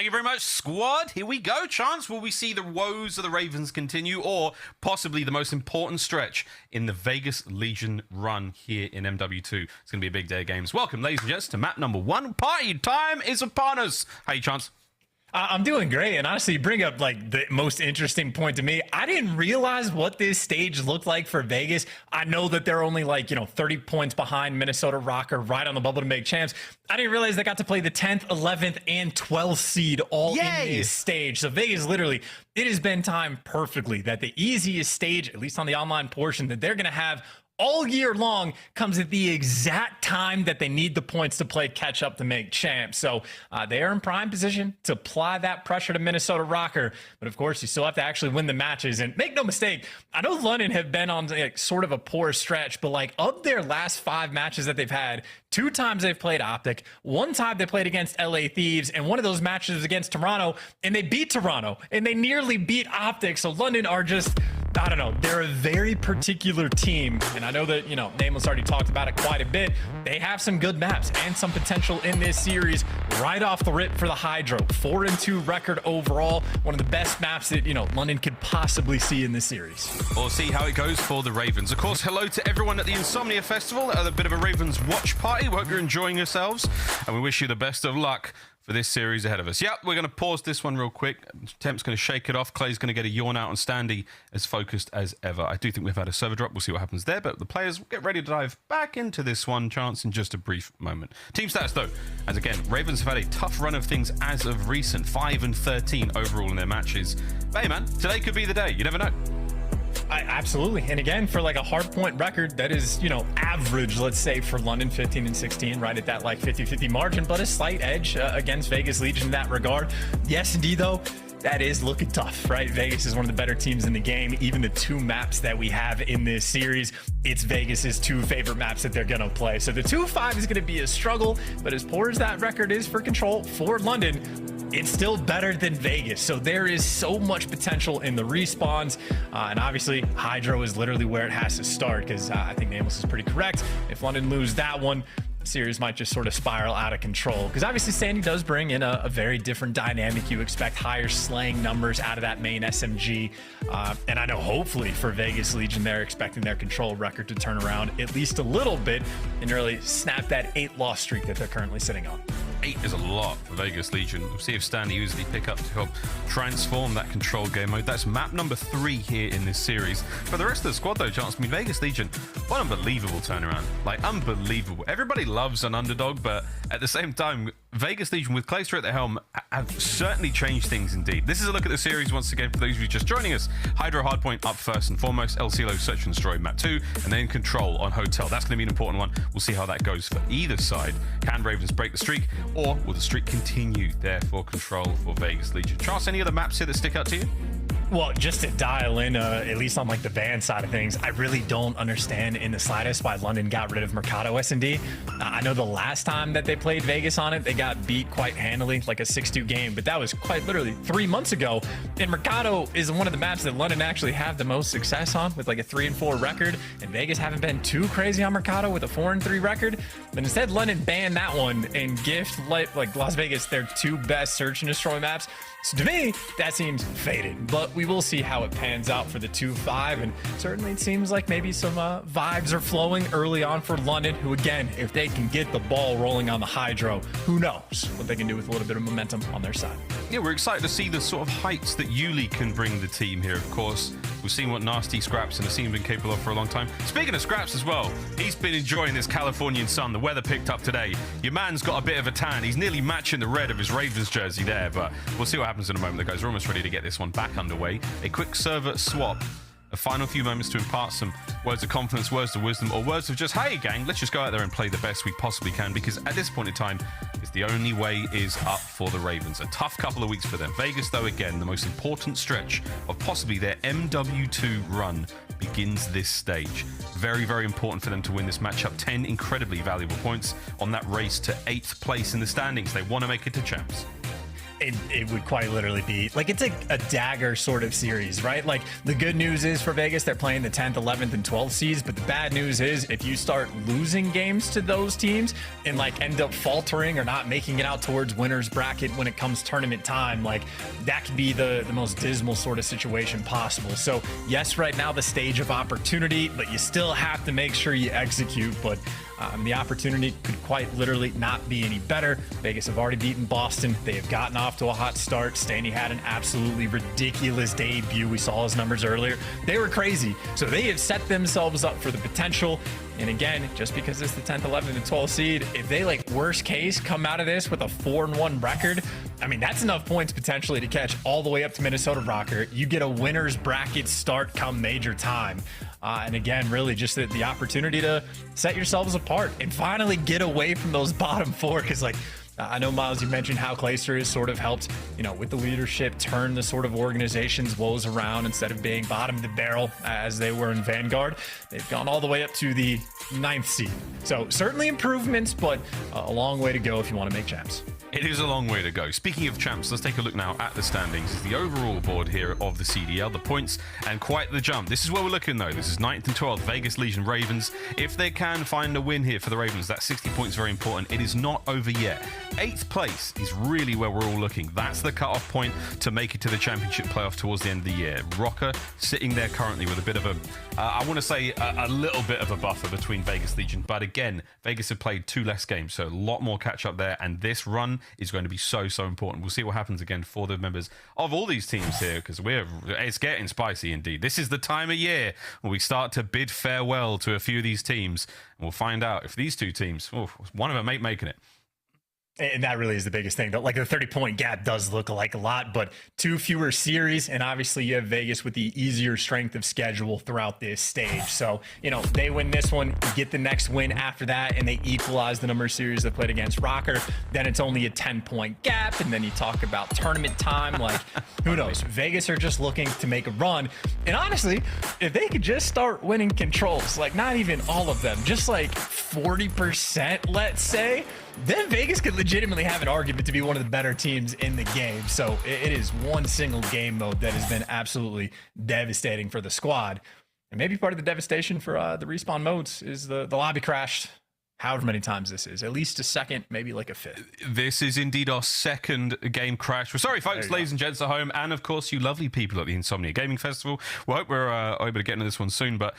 you very much, squad. Here we go. Chance, will we see the woes of the Ravens continue, or possibly the most important stretch in the Vegas Legion run here in MW2? It's going to be a big day of games. Welcome, ladies and gents, to map number 1. Party time is upon us. How you, Chance? I'm doing great, and honestly, you bring up like the most interesting point to me. I didn't realize what this stage looked like for Vegas. I know that they're only 30 points behind Minnesota Røkkr, right on the bubble to make champs. I didn't realize they got to play the 10th, 11th, and 12th seed all in this stage. So Vegas, literally, it has been timed perfectly that the easiest stage, at least on the online portion, that they're going to have all year long comes at the exact time that they need the points to play catch up to make champs. So they are in prime position to apply that pressure to Minnesota Røkkr. But of course, you still have to actually win the matches. And make no mistake, I know London have been on sort of a poor stretch, but of their last 5 matches that they've had, 2 times they've played OpTic, 1 time they played against LA Thieves, and one of those matches was against Toronto, and they beat Toronto, and they nearly beat OpTic. So London are just, I don't know, they're a very particular team, and I know that, Nameless already talked about it quite a bit. They have some good maps and some potential in this series right off the rip for the HyDra. 4-2 record overall, one of the best maps that, London could possibly see in this series. We'll see how it goes for the Ravens. Of course, hello to everyone at the Insomnia Festival, a bit of a Ravens watch party. We hope you're enjoying yourselves, and we wish you the best of luck for this series ahead of us. Yep, we're going to pause this one real quick. Temp's going to shake it off. Clay's going to get a yawn out, and Standy as focused as ever. I do think we've had a server drop. We'll see what happens there, but the players get ready to dive back into this one, Chance, in just a brief moment. Team stats, though, as again, Ravens have had a tough run of things as of recent, 5-13 overall in their matches. But hey, man, today could be the day. You never know. Absolutely. And again, for a hard point record that is, average, let's say, for London, 15-16, right at that 50-50 margin, but a slight edge against Vegas Legion in that regard. The S&D, though, that is looking tough, right? Vegas is one of the better teams in the game. Even the 2 maps that we have in this series, it's Vegas's 2 favorite maps that they're going to play. So the 2-5 is going to be a struggle, but as poor as that record is for control for London, it's still better than Vegas. So there is so much potential in the respawns. And obviously, HyDra is literally where it has to start, because I think Nameless is pretty correct. If London lose that one, series might just sort of spiral out of control, because obviously Sandy does bring in a very different dynamic. You expect higher slaying numbers out of that main SMG, and I know hopefully for Vegas Legion they're expecting their control record to turn around at least a little bit and really snap that 8-loss streak that they're currently sitting on. 8 is a lot for Vegas Legion. We'll see if Stanley usually pick up to help transform that control game mode. That's map number 3 here in this series. For the rest of the squad, though, Chance, Vegas Legion, what an unbelievable turnaround. Unbelievable. Everybody loves an underdog, but at the same time, Vegas Legion with Clayster at the helm have certainly changed things indeed. This is a look at the series once again for those of you just joining us. HyDra Hardpoint up first and foremost, El Cielo Search and Destroy map 2, and then Control on Hotel. That's going to be an important one. We'll see how that goes for either side. Can Ravens break the streak, or will the streak continue there for Control for Vegas Legion? Charles, any other maps here that stick out to you? Well, just to dial in, at least on the Bance side of things, I really don't understand in the slightest why London got rid of Mercado S&D. I know the last time that they played Vegas on it, they got beat quite handily, like a 6-2 game, but that was quite literally 3 months ago. And Mercado is one of the maps that London actually have the most success on, with a 3-4 record, and Vegas haven't been too crazy on Mercado with a 4-3 record. But instead, London banned that one and gift Las Vegas their 2 best search and destroy maps. So to me, that seems faded, but we will see how it pans out for the 2-5, and certainly it seems like maybe some vibes are flowing early on for London, who again, if they can get the ball rolling on the HyDra, who knows what they can do with a little bit of momentum on their side. Yeah, we're excited to see the sort of heights that Yuli can bring the team here, of course. We've seen what Nastie, Scrapz, and the team have been capable of for a long time. Speaking of Scrapz as well, he's been enjoying this Californian sun. The weather picked up today. Your man's got a bit of a tan. He's nearly matching the red of his Ravens jersey there, but we'll see what happens in a moment, guys. We're almost ready to get this one back underway. A quick server swap. A final few moments to impart some words of confidence, words of wisdom, or words of just, hey, gang, let's just go out there and play the best we possibly can, because at this point in time, it's the only way is up for the Ravens. A tough couple of weeks for them. Vegas, though, again, the most important stretch of possibly their MW2 run begins this stage. Very, very important for them to win this matchup. 10 incredibly valuable points on that race to 8th place in the standings. They want to make it to champs. It would quite literally be like it's a dagger sort of series, right? Like the good news is for Vegas, they're playing the 10th, 11th, and 12th seeds, but the bad news is if you start losing games to those teams and like end up faltering or not making it out towards winners bracket when it comes tournament time, like that could be the most dismal sort of situation possible. So yes, right now the stage of opportunity, but you still have to make sure you execute. But the opportunity could quite literally not be any better. Vegas have already beaten Boston. They have gotten off to a hot start. Stanley had an absolutely ridiculous debut. We saw his numbers earlier. They were crazy. So they have set themselves up for the potential. And again, just because it's the 10th, 11th, and 12th seed, if they, like, worst case, come out of this with a 4-1 record, I mean, that's enough points potentially to catch all the way up to Minnesota Røkkr. You get a winner's bracket start come major time. And again, really just the opportunity to set yourselves apart and finally get away from those bottom four. Because, like, I know, Miles, you mentioned how Clayster has sort of helped, you know, with the leadership, turn the sort of organization's woes around. Instead of being bottom of the barrel as they were in Vanguard, they've gone all the way up to the 9th seed. So certainly improvements, but a long way to go if you want to make champs. It is a long way to go. Speaking of champs, let's take a look now at the standings. It's the overall board here of the CDL, the points, and quite the jump. This is where we're looking, though. This is 9th and 12th, Vegas, Legion, Ravens. If they can find a win here for the Ravens, that 60 points is very important. It is not over yet. 8th place is really where we're all looking. That's the cutoff point to make it to the championship playoff towards the end of the year. Røkkr sitting there currently with a bit of a, I want to say a little bit of a buffer between Vegas, Legion. But again, Vegas have played 2 less games, so a lot more catch up there. And this run is going to be so important. We'll see what happens again for the members of all these teams here, because it's getting spicy indeed. This is the time of year when we start to bid farewell to a few of these teams, and we'll find out if these 2 teams, one of them ain't making it. And that really is the biggest thing, though. Like the 30-point gap does look like a lot, but 2 fewer series, and obviously you have Vegas with the easier strength of schedule throughout this stage. So, you know, they win this one, get the next win after that, and they equalize the number of series they played against Røkkr. Then it's only a 10-point gap, and then you talk about tournament time. Like, who knows? Vegas are just looking to make a run. And honestly, if they could just start winning controls, like not even all of them, just like 40%, let's say, then Vegas could legitimately have an argument to be one of the better teams in the game. So it is one single game mode that has been absolutely devastating for the squad. And maybe part of the devastation for the respawn modes is the lobby crashed however many times this is. At least a second, maybe like a 5th. This is indeed our 2nd game crash. We're sorry, folks, ladies and gents at home, and of course you lovely people at the Insomnia Gaming Festival. We hope we're able to get into this one soon, but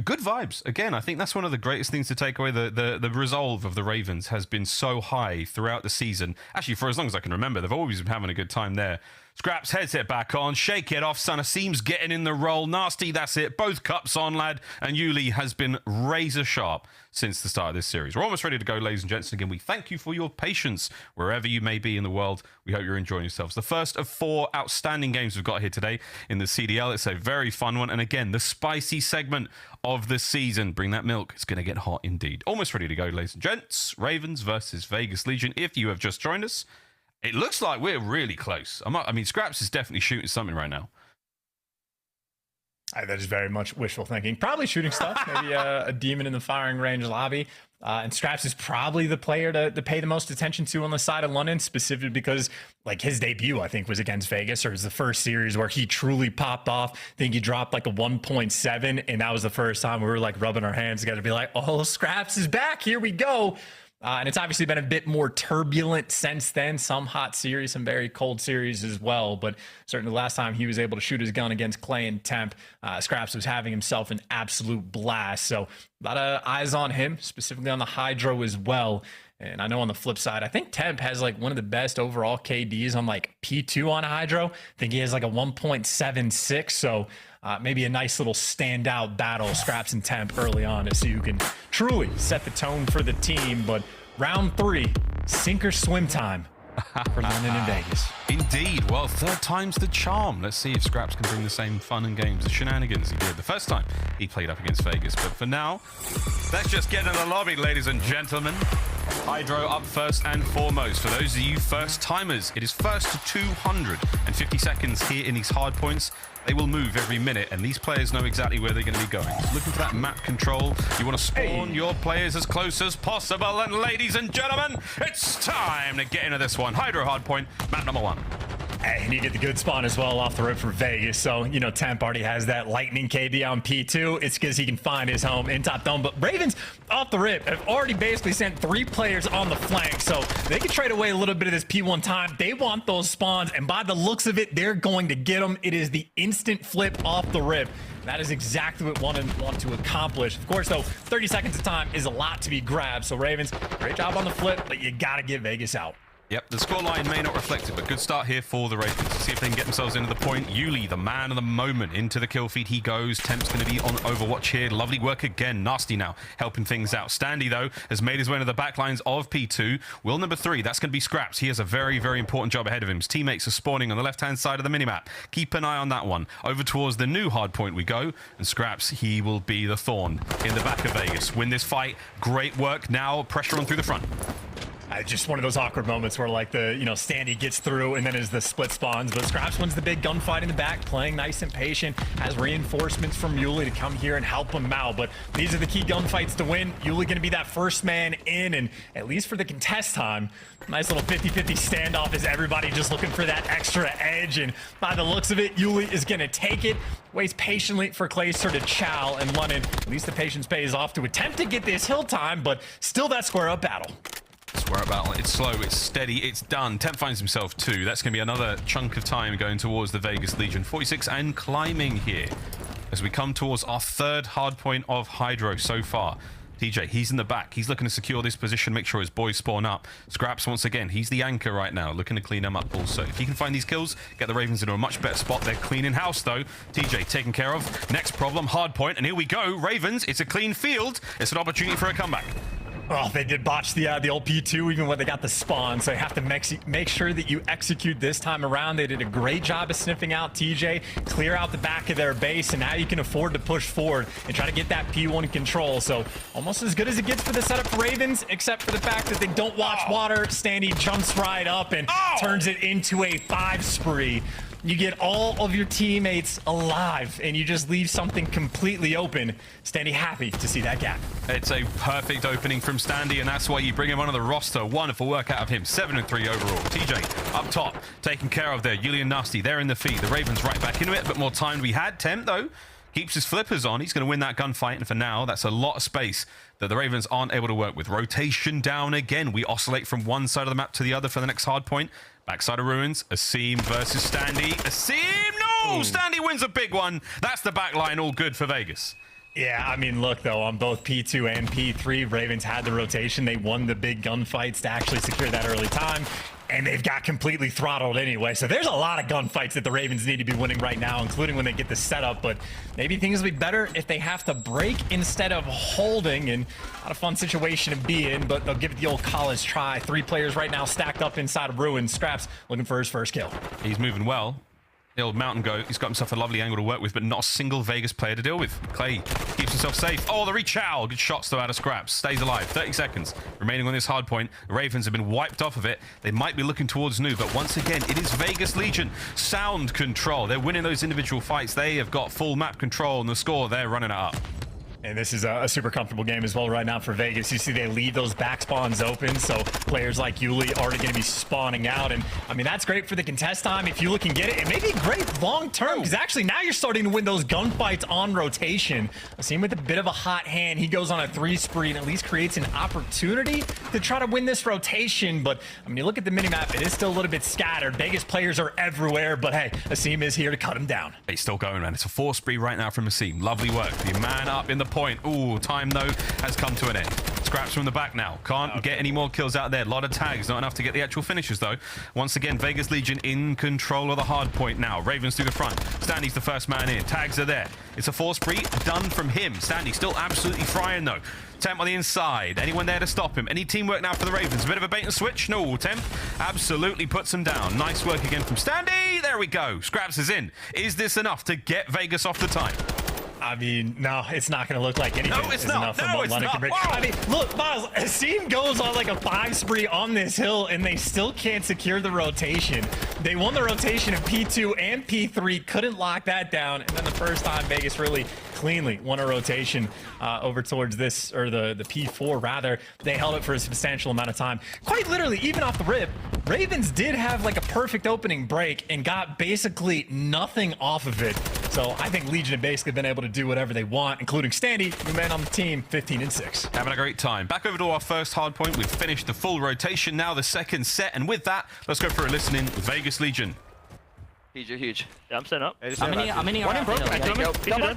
good vibes. Again, I think that's one of the greatest things to take away. The resolve of the Ravens has been so high throughout the season. Actually, for as long as I can remember, they've always been having a good time there. Scrapz, headset back on. Shake it off, son. Seems getting in the role. Nasty, that's it. Both cups on, lad. And Yuli has been razor sharp since the start of this series. We're almost ready to go, ladies and gents. And again, we thank you for your patience wherever you may be in the world. We hope you're enjoying yourselves. The first of 4 outstanding games we've got here today in the CDL. It's a very fun one. And again, the spicy segment of the season. Bring that milk. It's going to get hot indeed. Almost ready to go, ladies and gents. Ravens versus Vegas Legion. If you have just joined us, it looks like we're really close. I mean, Scrapz is definitely shooting something right now. That is very much wishful thinking. Probably shooting stuff. Maybe a demon in the firing range lobby. And Scrapz is probably the player to pay the most attention to on the side of London, specifically because, like, his debut, I think, was against Vegas, or it was the first series where he truly popped off. I think he dropped like a 1.7, and that was the first time we were like rubbing our hands together to be like, oh, Scrapz is back. Here we go. And it's obviously been a bit more turbulent since then. Some hot series, some very cold series as well. But certainly the last time he was able to shoot his gun against Clay and Temp, Scrapz was having himself an absolute blast. So a lot of eyes on him, specifically on the HyDra as well. And I know on the flip side, I think Temp has like one of the best overall KDs on like P2 on HyDra. I think he has like a 1.76. So maybe a nice little standout battle, Scrapz and Temp early on, to see who can truly set the tone for the team. But round 3, sink or swim time for London and Vegas. Indeed. Well, 3rd time's the charm. Let's see if Scrapz can bring the same fun and games, the shenanigans he did the first time he played up against Vegas. But for now, let's just get in the lobby, ladies and gentlemen. HyDra up first and foremost. For those of you first timers, it is first to 250 seconds here in these hard points. They will move every minute, and these players know exactly where they're going to be going. Looking for that map control. You want to spawn your players as close as possible. And ladies and gentlemen, it's time to get into this one. HyDra hardpoint, map number 1. And you get the good spawn as well off the rip for Vegas. So, you know, Temp already has that lightning KD on P2. It's because he can find his home in top dome. But Ravens, off the rip, have already basically sent 3 players on the flank. So they can trade away a little bit of this P1 time. They want those spawns. And by the looks of it, they're going to get them. It is the instant flip off the rip. That is exactly what we want to accomplish. Of course, though, 30 seconds of time is a lot to be grabbed. So Ravens, great job on the flip, but you got to get Vegas out. Yep, the scoreline may not reflect it, but good start here for the Ravens. See if they can get themselves into the point. Yuli, the man of the moment, into the kill feed he goes. Temp's going to be on Overwatch here. Lovely work again. Nastie now helping things out. Standy, though, has made his way into the back lines of P2. Will number 3, that's going to be Scrapz. He has a very, very important job ahead of him. His teammates are spawning on the left-hand side of the minimap. Keep an eye on that one. Over towards the new hard point we go. And Scrapz, he will be the thorn in the back of Vegas. Win this fight. Great work. Now pressure on through the front. Just one of those awkward moments where, like, the, you know, Standy gets through and then as the split spawns, but Scrapz wins the big gunfight in the back, playing nice and patient, has reinforcements from Yuli to come here and help him out. But these are the key gunfights to win. Yuli going to be that first man in, and at least for the contest time, nice little 50-50 standoff as everybody just looking for that extra edge. And by the looks of it, Yuli is going to take it, waits patiently for Clayster to chow, and London, at least the patience pays off to attempt to get this hill time, but still that square up battle. Square up battle. It's slow, it's steady, it's done. Temp finds himself 2. That's going to be another chunk of time going towards the Vegas Legion. 46 and climbing here as we come towards our 3rd hard point of HyDra so far. TJ, he's in the back. He's looking to secure this position, make sure his boys spawn up. Scrapz, once again, he's the anchor right now, looking to clean them up also. If he can find these kills, get the Ravens into a much better spot. They're cleaning house, though. TJ taken care of. Next problem, hard point, and here we go. Ravens, it's a clean field. It's an opportunity for a comeback. Oh, they did botch the old P2 even when they got the spawn, so you have to make sure that you execute this time around. They did a great job of sniffing out TJ, clear out the back of their base, and now you can afford to push forward and try to get that P1 control. So almost as good as it gets for the setup for Ravens, except for the fact that they don't watch water. Standy jumps right up and turns it into a 5 spree. You get all of your teammates alive, and you just leave something completely open. Standy happy to see that gap. It's a perfect opening from Standy, and that's why you bring him onto the roster. Wonderful work out of him. 7 and 3 overall. TJ up top, taken care of there. Yuli and Nastie, they're in the feed. The Ravens right back into it. A bit more time we had. Temp, though, keeps his flippers on. He's going to win that gunfight, and for now, that's a lot of space that the Ravens aren't able to work with. Rotation down again. We oscillate from one side of the map to the other for the next hard point. Backside of Ruins, Asim versus Standy. Asim, no! Standy wins a big one. That's the back line, all good for Vegas. Yeah, I mean, look, though, on both P2 and P3, Ravens had the rotation. They won the big gunfights to actually secure that early time, and they've got completely throttled anyway. So there's a lot of gunfights that the Ravens need to be winning right now, including when they get the setup. But maybe things will be better if they have to break instead of holding, and not a fun situation to be in, but they'll give it the old college try. 3 players right now stacked up inside of Ruins. Scrapz looking for his first kill. He's moving well. The old mountain goat, he's got himself a lovely angle to work with, but not a single Vegas player to deal with. Clay keeps himself safe. Oh, the rechow. Good shots, though, out of Scrapz. Stays alive. 30 seconds remaining on this hard point. The Ravens have been wiped off of it. They might be looking towards new, but once again, it is Vegas Legion. Sound control. They're winning those individual fights. They have got full map control, and the score, they're running it up. And this is a super comfortable game as well right now for Vegas. You see they leave those back spawns open, so players like Yuli already going to be spawning out. And, I mean, that's great for the contest time. If Yuli can get it, it may be great long-term, because actually now you're starting to win those gunfights on rotation. I see him with a bit of a hot hand. He goes on a 3 spree and at least creates an opportunity to try to win this rotation. But, I mean, you look at the minimap, it is still a little bit scattered. Vegas players are everywhere, but hey, Asim is here to cut him down. He's still going, man. It's a 4 spree right now from Asim. Lovely work. The man up in the point. Ooh, time, though, has come to an end. Scrapz from the back now. Can't get any more kills out there. A lot of tags. Not enough to get the actual finishes, though. Once again, Vegas Legion in control of the hard point now. Ravens through the front. Standy's the first man in. Tags are there. It's a 4 spree done from him. Standy still absolutely frying, though. Temp on the inside. Anyone there to stop him? Any teamwork now for the Ravens? A bit of a bait and switch? No, Temp absolutely puts him down. Nice work again from Standy. There we go. Scrapz is in. Is this enough to get Vegas off the time? I mean, no, it's not going to look like anything. No, it's is not. Enough No, from what it's London not. can bring. Whoa. I mean, look, Miles, Asim goes on like a 5 spree on this hill, and they still can't secure the rotation. They won the rotation in P2 and P3, couldn't lock that down, and then the first time Vegas really cleanly won a rotation over towards this, or the P4 rather. They held it for a substantial amount of time. Quite literally, even off the rip, Ravens did have like a perfect opening break and got basically nothing off of it. So I think Legion have basically been able to do whatever they want, including Standy, new man on the team, 15-6. Having a great time. Back over to our first hard point. We've finished the full rotation, now the second set. And with that, let's go for a listening with Vegas Legion. Huge, you're huge. Yeah, I'm setting up. How many are broken.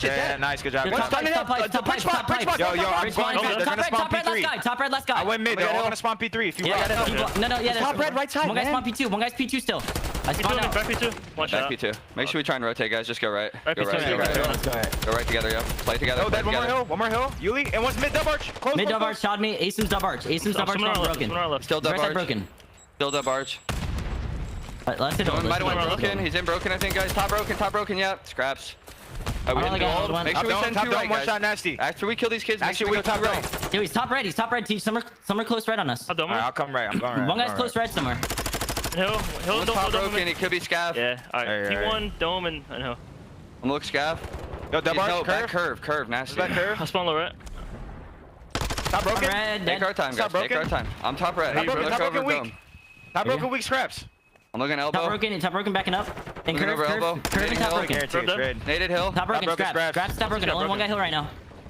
Yeah, nice, good job. Top pipe. Yo, I'm going mid. They're gonna spawn P3. Top red, last guy. I went mid. They're all gonna spawn P3 if you want. No, yeah. Top red, right side, One guy's man. spawn P2. One guy's P2 still. I spawned out. Back P2. One shot. Back P2. Make sure we try and rotate, guys. Just go right. Back Go right. P2. Go right. Let's go ahead. Go right together, yo. Play together. Oh, Play dead. One more together. hill. One more hill. Yuli. And one's mid dub arch. Close. Mid dub arch shot me. Asim's dub arch. Asim's dub arch Someone on our left. broken. Someone on our left. Still dub Right side arch. broken. Still dub arch. Let's hit Someone might have went Let's go. broken. He's in broken, I think, guys. Top broken, yeah. Scrapz. We only didn't got gold. one. Make sure we Top send dome, two top right, dome, one shot guys. nasty. After we kill these kids, make Actually, sure we we go top two right. right. Dude, he's top red. He's top red. Some are close red on us. I'll dome Alright, him. I'll come right. I'm going right. One guy's close red somewhere. Hill, One's top dome. broken. It could be scav. Yeah, alright. Alright. T1, dome, and hill. I'm gonna look scav. Yo, dub No, arch, back curve. curve, nasty. Back curve. I'll spawn low right. Top broken. Red, Take dead. our time, guys. Stop Take broken. our time. I'm top red. Top broken, Look top over broken, dome. weak. Top broken, weak Scrapz. I'm looking elbow. Top broken backing up. And Looking over elbow. curve and Hitting top hill. broken. Guarantee it's red. Naded hill. Top broken, broken, Scrapz. Scrapz. Top broken. Only one guy hill right now.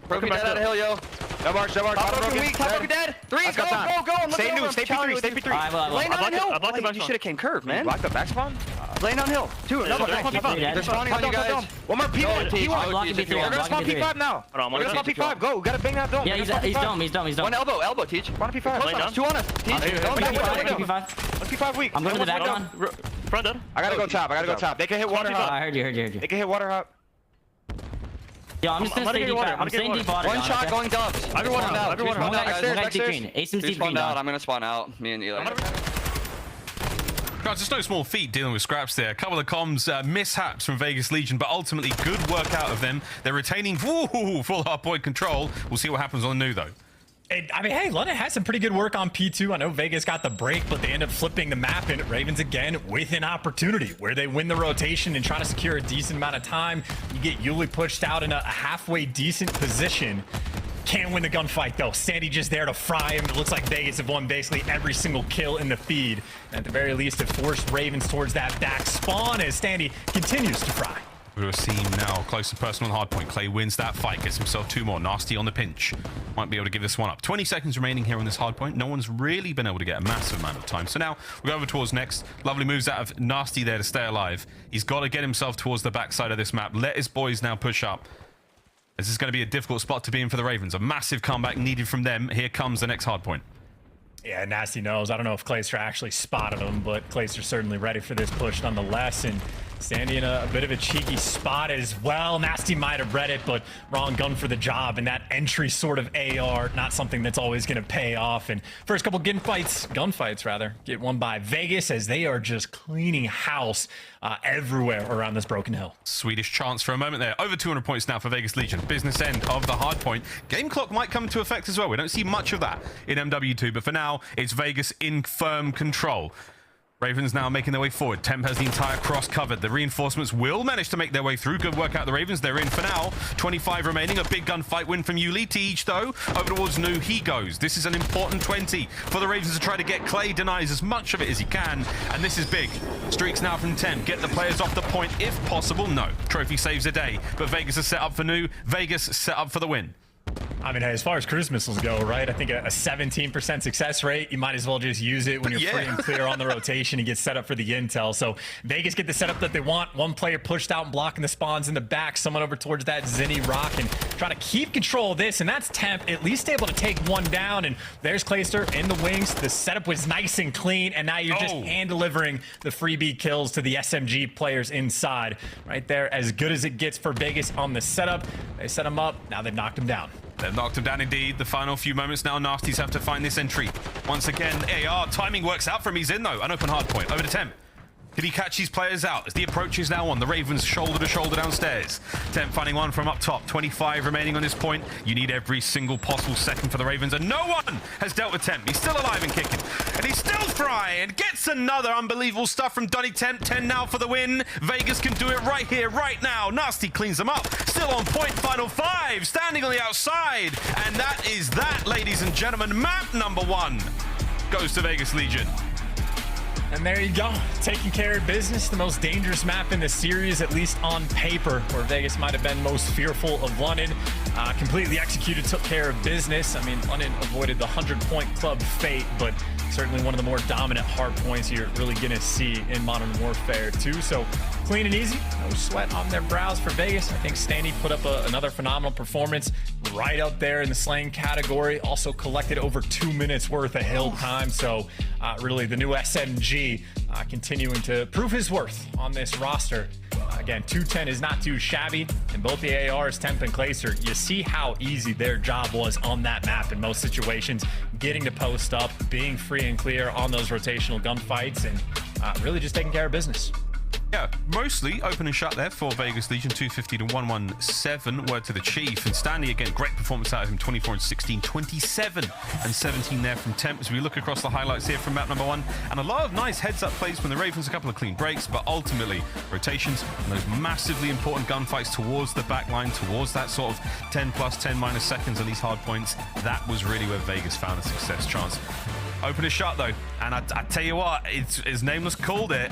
Broken dead out of hill, yo. Dub arch, Top broken weak. Top broken dead. Three. Let's Go, go, time. go. I'm Stay looking new, over. stay I'm challenging P3, stay with P3. you. Alright, Laying down on hill. I blocked the You back should have came curve, man. Block the back spawn? Laying down hill. Two. Yeah, Double. they're They're P5. They're spawning on you guys. One more P1, Teach, P1. go, blocking teach, P3, teach. We're gonna spawn blocking P5 now. Hold on, We're gonna spawn P5. Go, we gotta bang that dome. Yeah, he's dome. He's dome. One elbow, teach. Spawn P5. Laying down. Two on us. Teach. Hey, Elbow, hey, window, hey, window. P5. Let's P5 weak. I'm going to the back one. Front dead. I gotta go top. I gotta go top. They can hit water Oh, hop. I heard you. They can hit water hop. Yo, I'm just gonna I'm stay gonna deep get water. water. I'm I'm staying gonna deep get water. One shot going dubs. Everyone Two spawned out, out. everyone Two spawned out. out, One guys. guy's deep green. Asim's Two deep green. spawned out. Dog. I'm gonna spawn out. Me and Eli. Guys, it's no small feat dealing with Scrapz there. A couple of comms mishaps from Vegas Legion, but ultimately good work out of them. They're retaining full hardpoint control. We'll see what happens on the new, though. I mean, hey, London had some pretty good work on P2. I know Vegas got the break, but they end up flipping the map, and Ravens again with an opportunity where they win the rotation and try to secure a decent amount of time. You get Yuli pushed out in a halfway decent position. Can't win the gunfight, though. Sandy just there to fry him. It looks like Vegas have won basically every single kill in the feed. And at the very least, have forced Ravens towards that back spawn as Sandy continues to fry. We're seeing now close to personal hardpoint. Clay wins that fight, gets himself two more. Nastie on the pinch. Might be able to give this one up. 20 seconds remaining here on this hardpoint. No one's really been able to get a massive amount of time. So now we go over towards next. Lovely moves out of Nastie there to stay alive. He's got to get himself towards the backside of this map. Let his boys now push up. This is going to be a difficult spot to be in for the Ravens. A massive comeback needed from them. Here comes the next hardpoint. Yeah, Nastie knows. I don't know if Clayster actually spotted him, but Clayster's certainly ready for this push nonetheless. And Sandy in a bit of a cheeky spot as well. Nastie might have read it, but wrong gun for the job. And that entry sort of AR, not something that's always going to pay off. And first couple gunfights rather, get won by Vegas as they are just cleaning house everywhere around this broken hill. Swedish chance for a moment there. Over 200 points now for Vegas Legion. Business end of the hard point. Game clock might come into effect as well. We don't see much of that in MW2, but for now, it's Vegas in firm control. Ravens now making their way forward. Temp has the entire cross covered. The reinforcements will manage to make their way through. Good work out the Ravens. They're in for now. 25 remaining. A big gunfight win from Yuli. Teach, though, over towards Nu. He goes. This is an important 20 for the Ravens to try to get. Clay denies as much of it as he can, and this is big. Streaks now from Temp. Get the players off the point if possible. No. Trophy saves a day, but Vegas is set up for Nu. Vegas set up for the win. I mean, hey, as far as cruise missiles go, right? I think a 17% success rate, you might as well just use it when you're free and clear on the rotation and get set up for the intel. So Vegas get the setup that they want. One player pushed out and blocking the spawns in the back. Someone over towards that Zinni rock and try to keep control of this. And that's Temp, at least able to take one down. And there's Clayster in the wings. The setup was nice and clean. And now you're just hand delivering the freebie kills to the SMG players inside. Right there, as good as it gets for Vegas on the setup. They set him up. Now they've knocked him down. They've knocked him down indeed. The final few moments now, Nasties have to find this entry. Once again, AR timing works out for him. He's in though. An open hard point. Over to Temp. Did he catch these players out? As the approach is now on, the Ravens shoulder to shoulder downstairs. Temp finding one from up top. 25 remaining on this point. You need every single possible second for the Ravens, and no one has dealt with Temp. He's still alive and kicking, and he's still frying, and gets another unbelievable stuff from Donny Temp. 10 now for the win. Vegas can do it right here, right now. Nastie cleans them up. Still on point. Final 5, standing on the outside, and that is that, ladies and gentlemen. Map number 1 goes to Vegas Legion. And there you go, taking care of business. The most dangerous map in the series, at least on paper, where Vegas might have been most fearful of London. Completely executed, took care of business. I mean, London avoided the 100-point club fate, but certainly one of the more dominant hard points you're really gonna see in Modern Warfare 2. So clean and easy, no sweat on their brows for Vegas. I think Standy put up another phenomenal performance, right up there in the slaying category. Also collected over 2 minutes worth of hill time. So really the new SMG continuing to prove his worth on this roster. Again, 210 is not too shabby, and both the ARs, Temp and Glacier, you see how easy their job was on that map in most situations, getting to post up, being free and clear on those rotational gunfights, and really just taking care of business. Yeah, mostly open and shut there for Vegas Legion. 250 to 117. Word to the Chief. And Stanley, again, great performance out of him. 24 and 16, 27 and 17 there from Temp. As we look across the highlights here from map number 1. And a lot of nice heads-up plays from the Ravens. A couple of clean breaks, but ultimately rotations and those massively important gunfights towards the back line, towards that sort of 10 plus, 10 minus seconds on these hard points. That was really where Vegas found a success chance. Open and shut, though. And I tell you what, his Nameless called it.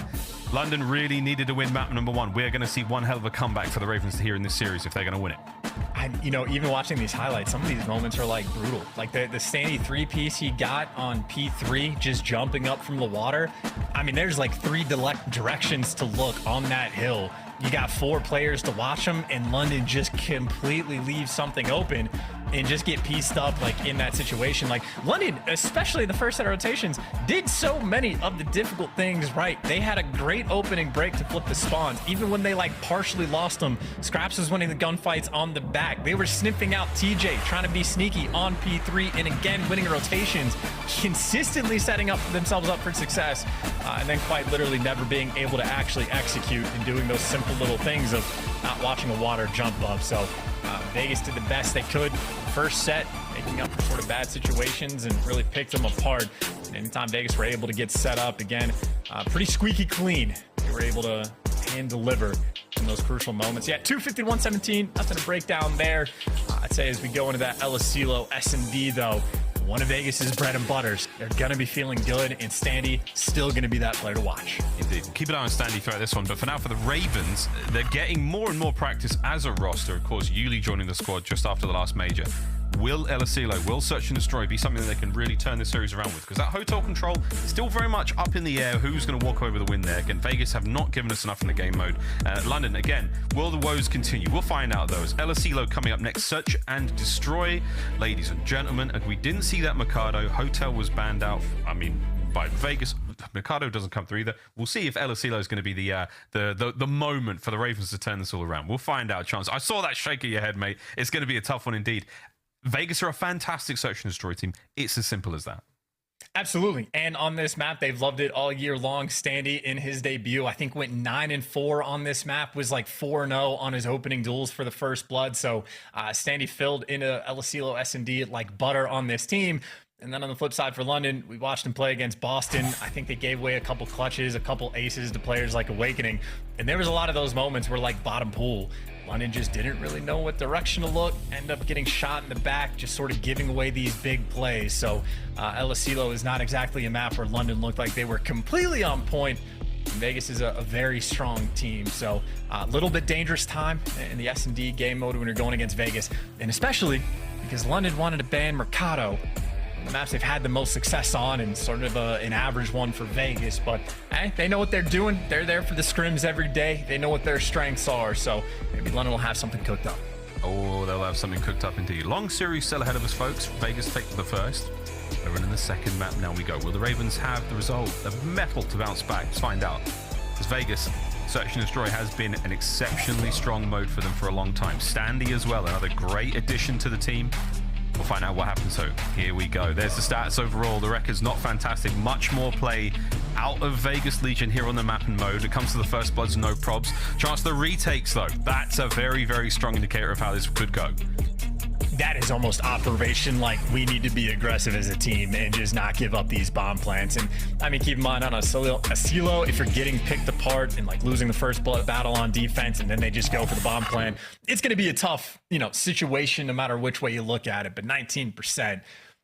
London really needed to win map number 1. We're going to see one hell of a comeback for the Ravens here in this series if they're going to win it. And, you know, even watching these highlights, some of these moments are, like, brutal. Like, the Standy 3-piece he got on P3, just jumping up from the water. I mean, there's, like, 3 directions to look on that hill. You got 4 players to watch them, and London just completely leaves something open and just get pieced up, like, in that situation. Like, London, especially the first set of rotations, did so many of the difficult things right. They had a great opening break to flip the spawns. Even when they, like, partially lost them, Scrapz was winning the gunfights on the back. They were sniffing out TJ, trying to be sneaky on P3, and again, winning rotations, consistently setting up themselves up for success, and then quite literally never being able to actually execute and doing those simple little things of not watching a water jump up. So Vegas did the best they could first set, making up for sort of bad situations, and really picked them apart. And anytime Vegas were able to get set up again, pretty squeaky clean, they were able to hand deliver in those crucial moments. Yeah, 250 to 117, nothing to break down there. I'd say as we go into that Asilo S&D, though, one of Vegas's bread and butters. They're going to be feeling good, and Standy still going to be that player to watch. Indeed. Keep an eye on Standy throughout this one, but for now, for the Ravens, they're getting more and more practice as a roster. Of course, Yuli joining the squad just after the last major. Will Asilo, will Search and Destroy be something that they can really turn this series around with? Because that hotel control is still very much up in the air. Who's going to walk over the win there? Again, Vegas have not given us enough in the game mode. London, again, will the woes continue? We'll find out those. Asilo coming up next. Search and Destroy, ladies and gentlemen. And we didn't see that Mikado. Hotel was banned out, by Vegas. Mikado doesn't come through either. We'll see if Asilo is going to be the moment for the Ravens to turn this all around. We'll find out, Chance. I saw that shake of your head, mate. It's going to be a tough one indeed. Vegas are a fantastic Search and Destroy team. It's as simple as that. Absolutely. And on this map, they've loved it all year long. Standy in his debut, I think, went 9-4 on this map, was like 4-0 on his opening duels for the First Blood. So Standy filled into Asilo S&D like butter on this team. And then on the flip side for London, we watched him play against Boston. I think they gave away a couple clutches, a couple aces to players like Awakening. And there was a lot of those moments where, like, bottom pool, London just didn't really know what direction to look, end up getting shot in the back, just sort of giving away these big plays. So Asilo is not exactly a map where London looked like they were completely on point. Vegas is a very strong team, so a little bit dangerous time in the S&D game mode when you're going against Vegas, and especially because London wanted to ban Mercado, the maps they've had the most success on, and sort of an average one for Vegas. But hey, they know what they're doing. They're there for the scrims every day. They know what their strengths are, so maybe London will have something cooked up. Oh, they'll have something cooked up indeed. Long series still ahead of us, folks. Vegas take the first. We're in the second map. Now we go. Will the Ravens have the resolve of metal to bounce back? Let's find out. As Vegas, Search and Destroy has been an exceptionally strong mode for them for a long time. Standy as well, another great addition to the team. We'll find out what happens. So here we go. There's the stats overall. The record's not fantastic. Much more play out of Vegas Legion here on the map and mode. It comes to the first bloods, no probs. Chance the retakes, though. That's a very, very strong indicator of how this could go. That is almost operation like we need to be aggressive as a team and just not give up these bomb plants. And I mean, keep in mind on Asilo, if you're getting picked apart and like losing the first blood battle on defense and then they just go for the bomb plant, it's going to be a tough, situation no matter which way you look at it. But 19%,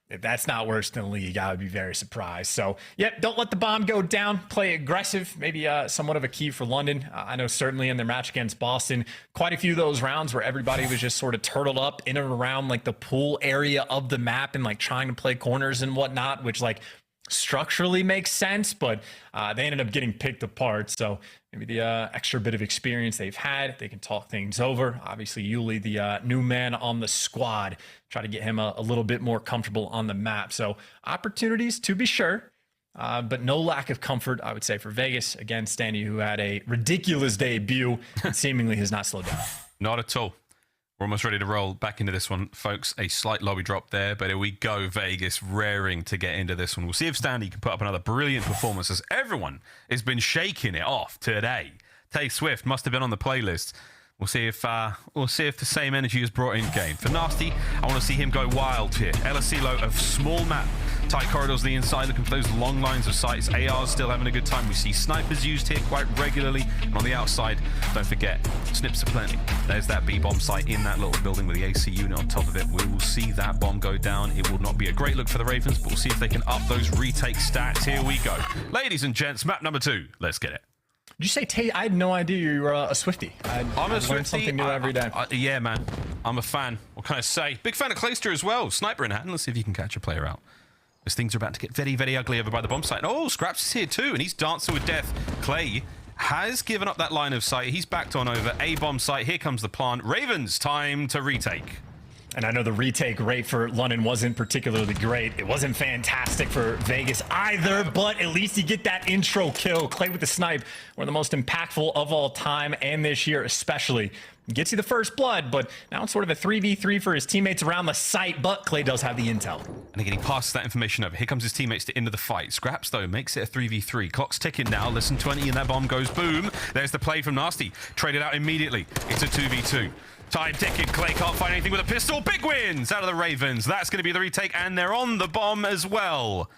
if that's not worse than the league, I would be very surprised. So, yep, don't let the bomb go down. Play aggressive. Maybe somewhat of a key for London. I know certainly in their match against Boston, quite a few of those rounds where everybody was just sort of turtled up in and around like the pool area of the map and like trying to play corners and whatnot, which like structurally makes sense, but they ended up getting picked apart. So maybe the extra bit of experience they've had, they can talk things over. Obviously, Yuli, the new man on the squad, try to get him a little bit more comfortable on the map. So opportunities to be sure, but no lack of comfort, I would say, for Vegas. Again, Standy, who had a ridiculous debut and seemingly has not slowed down. Not at all. We're almost ready to roll back into this one, folks. A slight lobby drop there, but here we go. Vegas raring to get into this one. We'll see if Standy can put up another brilliant performance, as everyone has been shaking it off today. Tay Swift must have been on the playlist. We'll see if the same energy is brought in game. For Nastie, I want to see him go wild here. Asilo of small map, tight corridors the inside, looking for those long lines of sights. AR's still having a good time. We see snipers used here quite regularly. And on the outside, don't forget, snips are plenty. There's that B-bomb site in that little building with the AC unit on top of it. We will see that bomb go down. It will not be a great look for the Ravens, but we'll see if they can up those retake stats. Here we go. Ladies and gents, map number 2. Let's get it. Did you say Tate? I had no idea you were a Swiftie. I'm a Swiftie. Learn something new every day. Yeah, man. I'm a fan. What can I say? Big fan of Clayster as well. Sniper in hand. Let's see if you can catch a player out. As things are about to get very, very ugly over by the bomb site. Oh, Scrapz is here too, and he's dancing with death. Clay has given up that line of sight. He's backed on over a bomb site. Here comes the plant. Ravens, time to retake. And I know the retake rate for London wasn't particularly great. It wasn't fantastic for Vegas either, but at least you get that intro kill. Clay with the snipe, one of the most impactful of all time, and this year especially. Gets you the first blood, but now it's sort of a 3v3 for his teammates around the site, but Clay does have the intel. And again, he passes that information over. Here comes his teammates to into the fight. Scrapz, though, makes it a 3v3. Clock's ticking now. Listen, 20, and that bomb goes boom. There's the play from Nastie. Traded out immediately. It's a 2v2. Time ticking. Clay can't find anything with a pistol. Big wins out of the Ravens. That's going to be the retake, and they're on the bomb as well.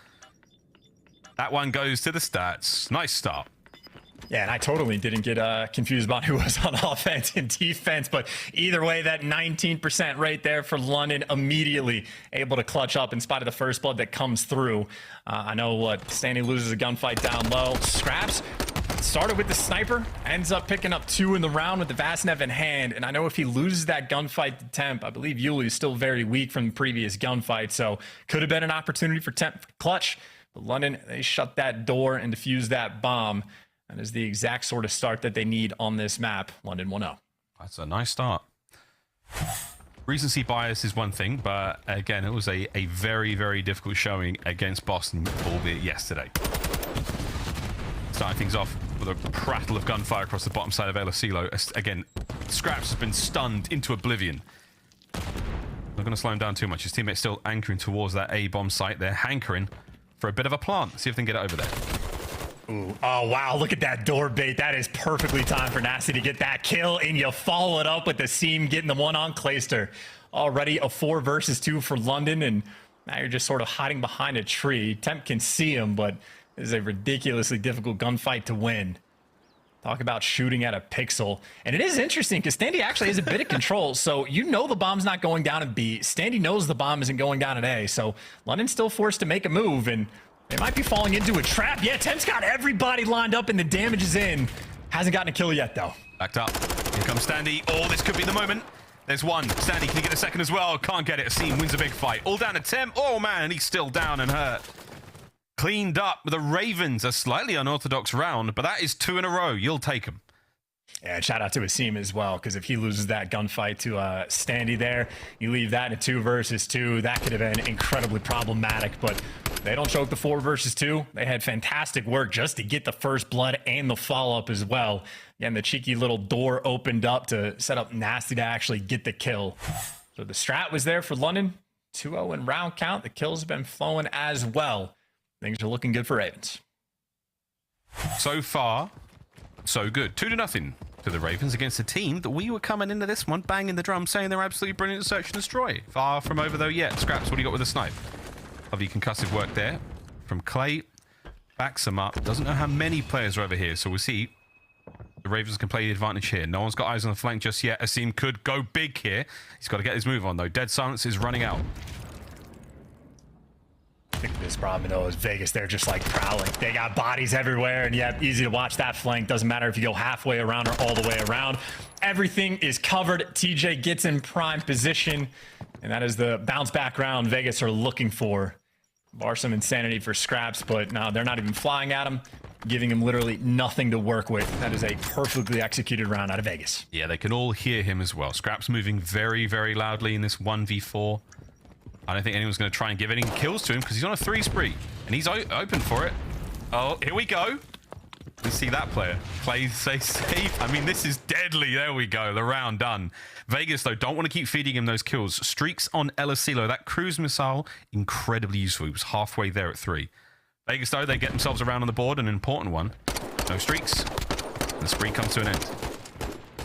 That one goes to the stats. Nice start. Yeah, and I totally didn't get confused about who was on offense and defense, but either way, that 19% rate there for London, immediately able to clutch up in spite of the first blood that comes through. I know what Standy loses a gunfight down low. Scrapz started with the sniper, ends up picking up 2 in the round with the Vastnev in hand, and I know if he loses that gunfight to Temp, I believe Yuli is still very weak from the previous gunfight, so could have been an opportunity for Temp to clutch, but London, they shut that door and defused that bomb. That is the exact sort of start that they need on this map. London 1-0. That's a nice start. Recency bias is one thing, but again, it was a very, very difficult showing against Boston, albeit yesterday. Starting things off with a prattle of gunfire across the bottom side of Asilo. Again, Scrapz has been stunned into oblivion. Not going to slow him down too much. His teammate's still anchoring towards that A-bomb site. They're hankering for a bit of a plant. See if they can get it over there. Ooh. Oh, wow. Look at that door bait. That is perfectly timed for Nastie to get that kill, and you follow it up with the seam getting the one on Clayster. Already a 4 versus 2 for London, and now you're just sort of hiding behind a tree. Temp can see him, but it is a ridiculously difficult gunfight to win. Talk about shooting at a pixel. And it is interesting because Standy actually has a bit of control. So you know the bomb's not going down at B. Standy knows the bomb isn't going down at A. So London's still forced to make a move, and they might be falling into a trap. Yeah, Temp's got everybody lined up and the damage is in. Hasn't gotten a kill yet, though. Backed up. Here comes Standy. Oh, this could be the moment. There's one. Standy, can he get a second as well? Can't get it. Asim wins a big fight. All down to Temp. Oh, man, he's still down and hurt. Cleaned up. The Ravens, a slightly unorthodox round, but that is 2 in a row. You'll take them. Yeah, shout out to Asim as well, because if he loses that gunfight to Standy there, you leave that in a 2 versus 2. That could have been incredibly problematic, but they don't choke the 4 versus 2. They had fantastic work just to get the first blood and the follow-up as well. Again, the cheeky little door opened up to set up Nastie to actually get the kill. So the strat was there for London. 2-0 in round count. The kills have been flowing as well. Things are looking good for Ravens. So far, so good. 2-0 to the Ravens against a team that we were coming into this one banging the drum, saying they're absolutely brilliant at search and destroy. Far from over though yet. Scrapz, what do you got with a snipe? Lovely concussive work there from Clay. Backs him up. Doesn't know how many players are over here, so we'll see. The Ravens can play the advantage here. No one's got eyes on the flank just yet. Asim could go big here. He's got to get his move on though. Dead silence is running out. I think this problem though is Vegas, they're just like prowling. They got bodies everywhere, and yeah, easy to watch that flank. Doesn't matter if you go halfway around or all the way around. Everything is covered. TJ gets in prime position, and that is the bounce back round Vegas are looking for. Bar some insanity for Scrapz, but no, they're not even flying at him, giving him literally nothing to work with. That is a perfectly executed round out of Vegas. Yeah, they can all hear him as well. Scrapz moving very, very loudly in this 1v4. I don't think anyone's going to try and give any kills to him because he's on a 3 spree. And he's open for it. Oh, here we go. You see that player. Play safe. I mean, this is deadly. There we go. The round done. Vegas, though, don't want to keep feeding him those kills. Streaks on Asilo. That cruise missile, incredibly useful. He was halfway there at 3. Vegas, though, they get themselves around on the board. An important one. No streaks. The spree comes to an end.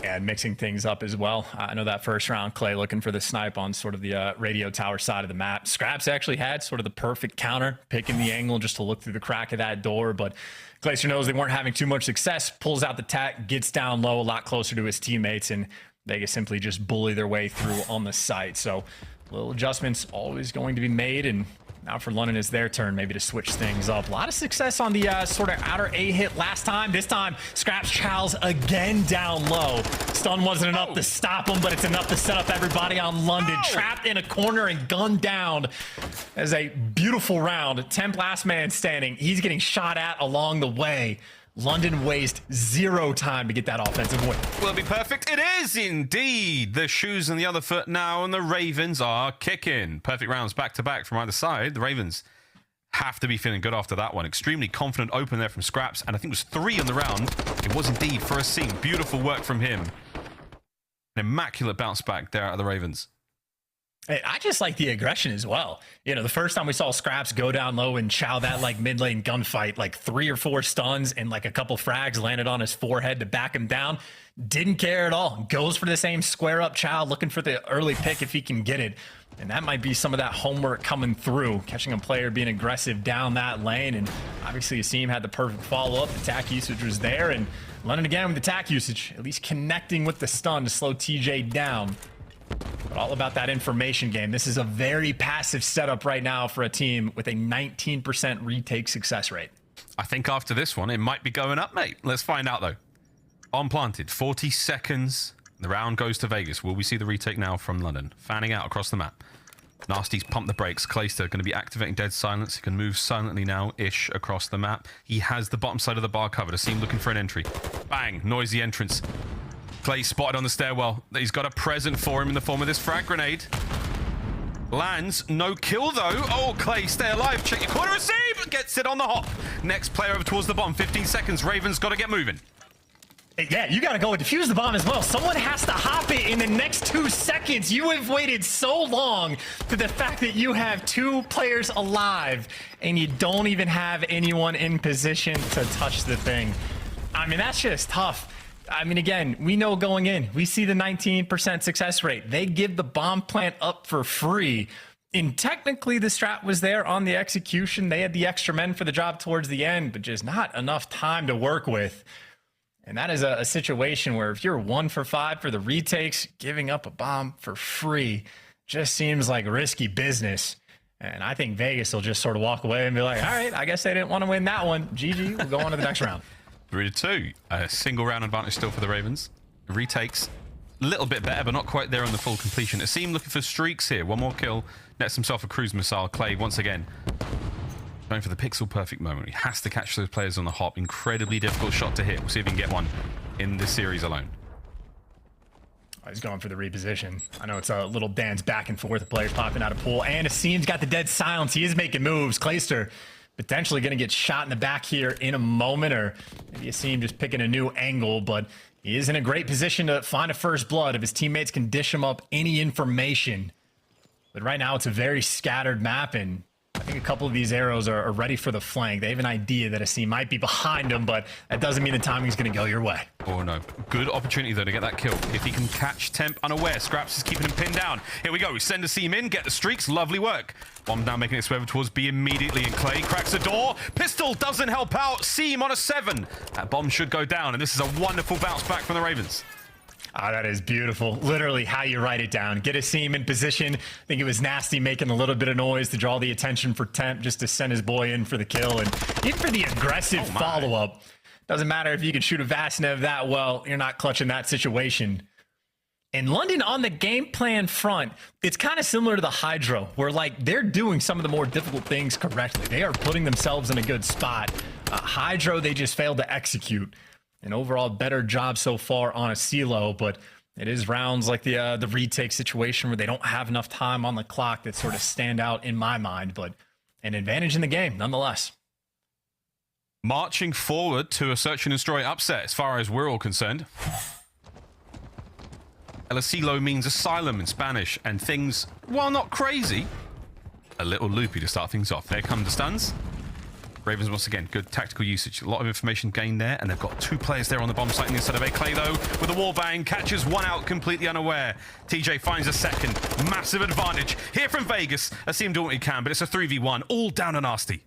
And mixing things up as well. I know that first round, Clay looking for the snipe on sort of the radio tower side of the map. Scrapz actually had sort of the perfect counter, picking the angle just to look through the crack of that door. But Glacier knows they weren't having too much success, pulls out the tack, gets down low, a lot closer to his teammates, and Vegas simply just bully their way through on the site. So little adjustments always going to be made, and now for London, it's their turn maybe to switch things up. A lot of success on the sort of outer A hit last time. This time, Scrapz chows again down low. Stun wasn't enough to stop him, but it's enough to set up everybody on London. Trapped in a corner and gunned down. As a beautiful round. Temp last man standing. He's getting shot at along the way. London waste 0 time to get that offensive win. Will it be perfect? It is indeed. The shoes on the other foot now, and the Ravens are kicking. Perfect rounds back to back from either side. The Ravens have to be feeling good after that one. Extremely confident open there from Scrapz, and I think it was 3 on the round. It was indeed for Asim. Beautiful work from him. An immaculate bounce back there out of the Ravens. Hey, I just like the aggression as well. You know, the first time we saw Scrapz go down low and chow that like mid lane gunfight, like 3 or 4 stuns and like a couple frags landed on his forehead to back him down. Didn't care at all. Goes for the same square up chow, looking for the early pick if he can get it. And that might be some of that homework coming through, catching a player being aggressive down that lane. And obviously Asim had the perfect follow-up. The attack usage was there, and London again with the attack usage, at least connecting with the stun to slow TJ down. But all about that information game. This is a very passive setup right now for a team with a 19% retake success rate. I think after this one, it might be going up, mate. Let's find out, though. On planted, 40 seconds. The round goes to Vegas. Will we see the retake now from London? Fanning out across the map. Nastie's pumped the brakes. Clayster going to be activating dead silence. He can move silently now-ish across the map. He has the bottom side of the bar covered. Asim looking for an entry. Bang, noisy entrance. Clay spotted on the stairwell. He's got a present for him in the form of this frag grenade. Lands, no kill though. Oh, Clay, stay alive. Check your corner, receive. Gets it on the hop. Next player over towards the bomb. 15 seconds. Ravens got to get moving. Yeah, you got to go and defuse the bomb as well. Someone has to hop it in the next 2 seconds. You have waited so long to the fact that you have 2 players alive and you don't even have anyone in position to touch the thing. I mean, that's just tough. I mean, again, we know going in, we see the 19% success rate. They give the bomb plant up for free. And technically, the strat was there on the execution. They had the extra men for the job towards the end, but just not enough time to work with. And that is a situation where if you're 1 for 5 for the retakes, giving up a bomb for free just seems like risky business. And I think Vegas will just sort of walk away and be like, all right, I guess they didn't want to win that one. GG, we'll go on to the next round. 3-2. A single round advantage still for the Ravens. Retakes a little bit better, but not quite there on the full completion. Asim looking for streaks here. 1 more kill. Nets himself a cruise missile. Clay once again going for the pixel perfect moment. He has to catch those players on the hop. Incredibly difficult shot to hit. We'll see if he can get one in this series alone. Oh, he's going for the reposition. I know it's a little dance back and forth. The players popping out of pool. And Asim's got the dead silence. He is making moves. Clayster potentially going to get shot in the back here in a moment, or maybe Asim just picking a new angle, but he is in a great position to find a first blood if his teammates can dish him up any information. But right now it's a very scattered map, and I think a couple of these arrows are ready for the flank. They have an idea that aBeZy might be behind them, but that doesn't mean the timing's going to go your way. Oh no. Good opportunity though to get that kill. If he can catch Temp unaware, Scrapz is keeping him pinned down. Here we go. We send aBeZy in, get the streaks. Lovely work. Bomb now making its way over towards B immediately, and Clay cracks the door. Pistol doesn't help out. Seam on a 7. That bomb should go down, and this is a wonderful bounce back from the Ravens. Ah, that is beautiful. Literally how you write it down. Get a seam in position. I think it was Nastie making a little bit of noise to draw the attention for Temp, just to send his boy in for the kill. And even for the aggressive follow-up. Doesn't matter if you can shoot a Vastnev that well, you're not clutching that situation. In London, on the game plan front, it's kind of similar to the HyDra, where like they're doing some of the more difficult things correctly. They are putting themselves in a good spot. HyDra, they just failed to execute. An overall better job so far on Asilo, but it is rounds like the retake situation where they don't have enough time on the clock that sort of stand out in my mind, but an advantage in the game nonetheless. Marching forward to a search and destroy upset as far as we're all concerned. El Asilo means asylum in Spanish, and things, while not crazy, a little loopy to start things off. There come the stuns. Ravens, once again, good tactical usage. A lot of information gained there, and they've got 2 players there on the bomb site on the inside of A. Clay, though, with a wall bang, catches one out completely unaware. TJ finds a second. Massive advantage. Here from Vegas, Asim doing what he can, but it's a 3v1, all down to Nastie.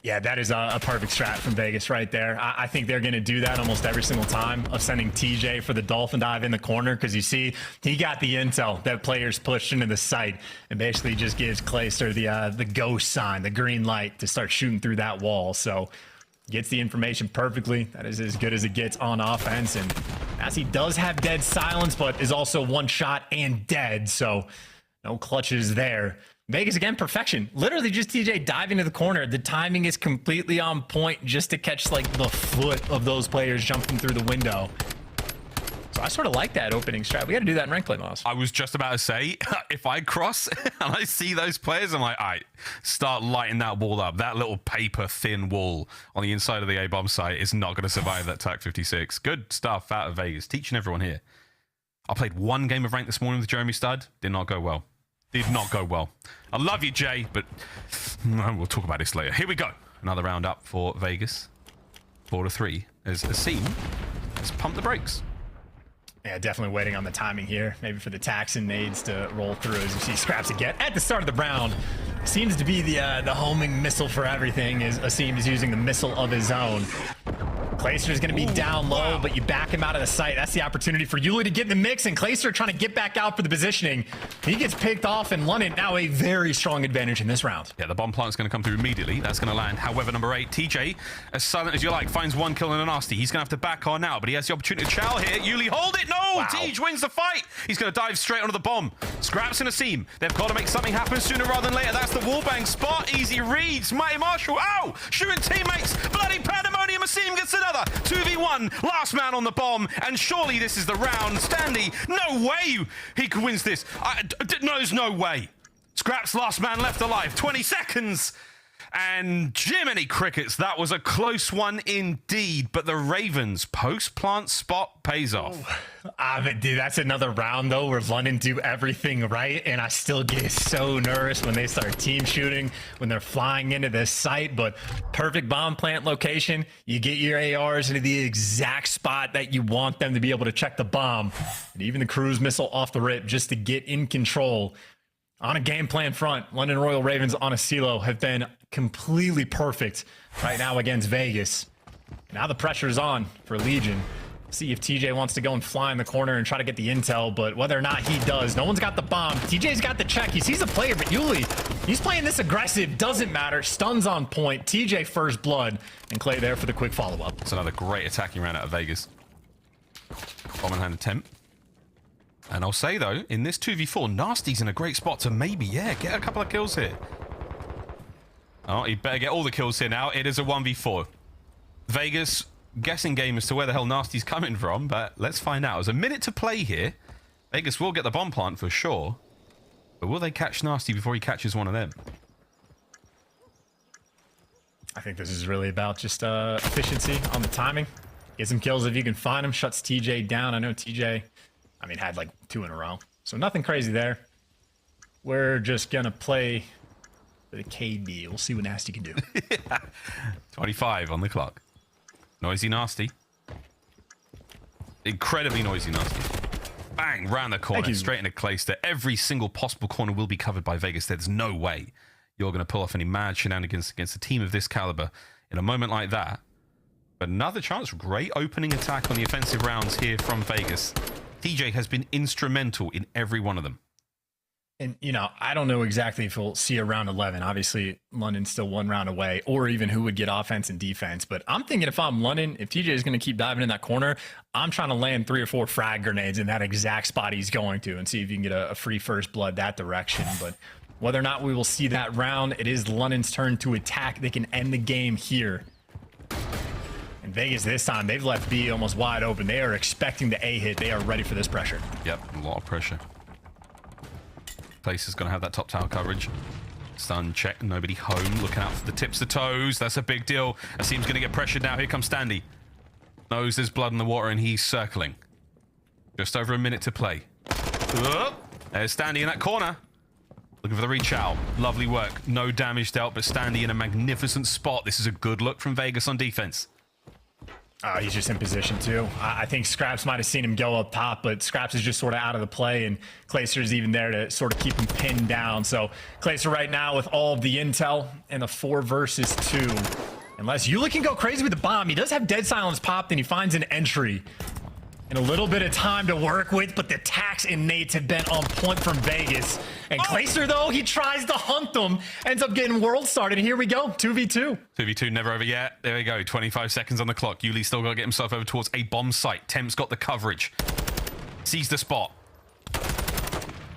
Yeah, that is a perfect strat from Vegas right there. I think they're going to do that almost every single time of sending TJ for the dolphin dive in the corner, because you see he got the intel that players pushed into the site and basically just gives Clayster the ghost sign, the green light to start shooting through that wall. So gets the information perfectly. That is as good as it gets on offense. And as he does have dead silence, but is also one shot and dead. So no clutches there. Vegas, again, perfection. Literally just TJ diving to the corner. The timing is completely on point just to catch, like, the foot of those players jumping through the window. So I sort of like that opening strat. We got to do that in rank play, Moss. I was just about to say, if I cross and I see those players, I'm like, all right, start lighting that wall up. That little paper-thin wall on the inside of the A-bomb site is not going to survive that TAC 56. Good stuff out of Vegas. Teaching everyone here. I played 1 game of rank this morning with Jeremy Stud. Did not go well. Did not go well. I love you, Jay, but we'll talk about this later. Here we go. Another round up for Vegas. 4-3 as aBeZy has pumped the brakes. Yeah, definitely waiting on the timing here. Maybe for the tax and nades to roll through, as you see Scrapz again at the start of the round. Seems to be the homing missile for everything, as aBeZy is using the missile of his own. Clayster's going to be down low, but you back him out of the sight. That's the opportunity for Yuli to get in the mix, and Clayster trying to get back out for the positioning. He gets picked off, and London now a very strong advantage in this round. Yeah, the bomb plant's going to come through immediately. That's going to land. However, number 8, TJ, as silent as you like, finds 1 kill and a Nastie. He's going to have to back on now, but he has the opportunity to chow here. Yuli, hold it! No! Wow. TJ wins the fight! He's going to dive straight onto the bomb. Scrapz and aBeZy. They've got to make something happen sooner rather than later. That's the wallbang spot. Easy reads. Mighty Marshall. Ow! Shooting teammates. Bloody pandemonium. aBeZy gets another. 2v1. Last man on the bomb. And surely this is the round. Standy. No way he wins this. No, there's no way. Scrapz last man left alive. 20 seconds. And Jiminy Crickets, that was a close one indeed. But the Ravens post-plant spot pays off. But dude, that's another round, though, where London do everything right. And I still get so nervous when they start team shooting, when they're flying into this site. But perfect bomb plant location. You get your ARs into the exact spot that you want them to be able to check the bomb. And even the cruise missile off the rip just to get in control. On a game plan front, London Royal Ravens on Asilo have been completely perfect right now against Vegas. Now the pressure is on for Legion. See if TJ wants to go and fly in the corner and try to get the intel, but whether or not he does, no one's got the bomb. TJ's got the check. He sees a player, but Yuli, he's playing this aggressive. Doesn't matter. Stuns on point. TJ first blood, and Clay there for the quick follow-up. It's another great attacking round out of Vegas. Bomb in hand attempt. And I'll say, though, in this 2v4, Nastie's in a great spot to maybe, yeah, get a couple of kills here. Oh, he better get all the kills here now. It is a 1v4. Vegas, guessing game as to where the hell Nastie's coming from, but let's find out. There's a minute to play here. Vegas will get the bomb plant for sure. But will they catch Nastie before he catches one of them? I think this is really about just efficiency on the timing. Get some kills if you can find him. Shuts TJ down. I know TJ... had like 2 in a row. So nothing crazy there. We're just going to play for the KD. We'll see what Nastie can do. 25 on the clock. Noisy Nastie. Incredibly noisy Nastie. Bang, round the corner, straight into Clayster. Every single possible corner will be covered by Vegas. There's no way you're going to pull off any mad shenanigans against a team of this caliber in a moment like that. But another chance. Great opening attack on the offensive rounds here from Vegas. TJ has been instrumental in every one of them. And, you know, I don't know exactly if we'll see a round 11. Obviously, London's still one round away, or even who would get offense and defense. But I'm thinking if I'm London, if TJ is going to keep diving in that corner, I'm trying to land 3 or 4 frag grenades in that exact spot he's going to and see if you can get a free first blood that direction. But whether or not we will see that round, it is London's turn to attack. They can end the game here. And Vegas this time, they've left B almost wide open. They are expecting the A hit. They are ready for this pressure. Yep, a lot of pressure. Place is going to have that top tower coverage. Stun check, nobody home. Looking out for the tips to toes. That's a big deal. Asim's going to get pressured now. Here comes Standy. Knows there's blood in the water and he's circling. Just over a minute to play. There's Standy in that corner. Looking for the reach out. Lovely work. No damage dealt, but Standy in a magnificent spot. This is a good look from Vegas on defense. He's just in position too. I think Scrapz might have seen him go up top, but Scrapz is just sort of out of the play, and Clayster's even there to sort of keep him pinned down. So Clayster right now with all of the intel and the 4 versus 2. Unless Yuli can go crazy with the bomb. He does have dead silence popped, and he finds an entry. And a little bit of time to work with, but the tax and nades have been on point from Vegas. And Clayster, though, he tries to hunt them, ends up getting world started. Here we go, 2v2. 2v2 never over yet. There we go, 25 seconds on the clock. Yuli still got to get himself over towards a bomb site. Temp's got the coverage. Sees the spot.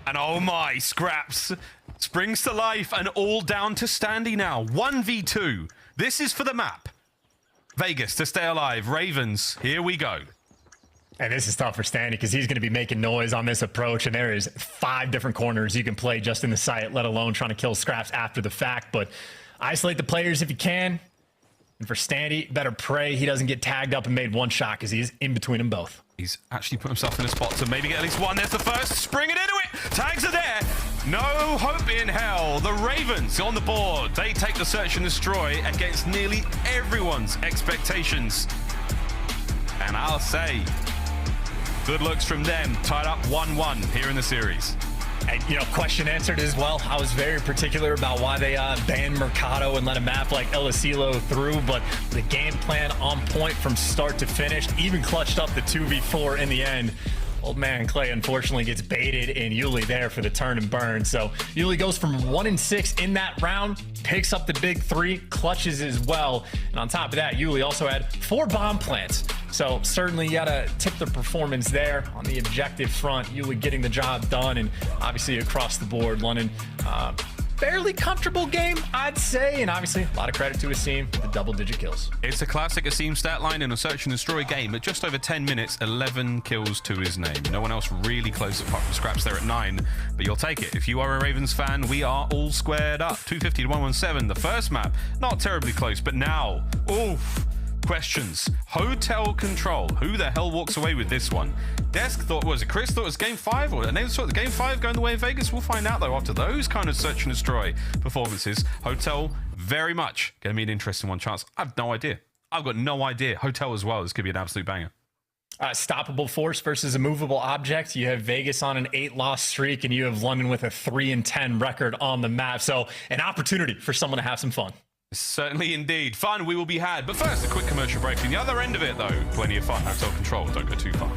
And oh my, Scrapz springs to life and all down to Standy now. 1v2. This is for the map. Vegas to stay alive. Ravens, here we go. And this is tough for Standy because he's going to be making noise on this approach, and there is 5 different corners you can play just in the site, let alone trying to kill Scrapz after the fact. But isolate the players if you can. And for Standy, better pray he doesn't get tagged up and made 1 shot because he's in between them both. He's actually put himself in a spot to maybe get at least 1. There's the first. Spring it into it. Tags are there. No hope in hell. The Ravens on the board. They take the search and destroy against nearly everyone's expectations. And I'll say, good looks from them. Tied up 1-1 here in the series. And, you know, question answered as well. I was very particular about why they banned Mercado and let a map like El Asilo through, but the game plan on point from start to finish, even clutched up the 2v4 in the end. Old man Clay unfortunately gets baited, and Yuli there for the turn and burn. So Yuli goes from 1-6 in that round, picks up the big 3, clutches as well. And on top of that, Yuli also had 4 bomb plants. So certainly you gotta tip the performance there on the objective front. Yuli getting the job done, and obviously across the board, London, fairly comfortable game, I'd say. And obviously a lot of credit to Asim for the double-digit kills. It's a classic Asim stat line in a search and destroy game. At just over 10 minutes, 11 kills to his name. No one else really close apart from Scrapz there at 9, but you'll take it. If you are a Ravens fan, we are all squared up. 250 to 117. The first map, not terribly close, but now, oof. Questions. Hotel control. Who the hell walks away with this one? Desk thought, was it Chris thought it was game 5, or they thought game 5 going the way of Vegas? We'll find out though after those kind of search and destroy performances. Hotel, very much going to be an interesting one. Chance, I've no idea. I've got no idea. Hotel as well. This could be an absolute banger. Stoppable force versus a movable object. You have Vegas on an 8-loss streak, and you have London with a 3-10 record on the map. So an opportunity for someone to have some fun. Certainly indeed. Fun we will be had. But first, a quick commercial break. On the other end of it, though, plenty of fun. Hotel control. Don't go too far.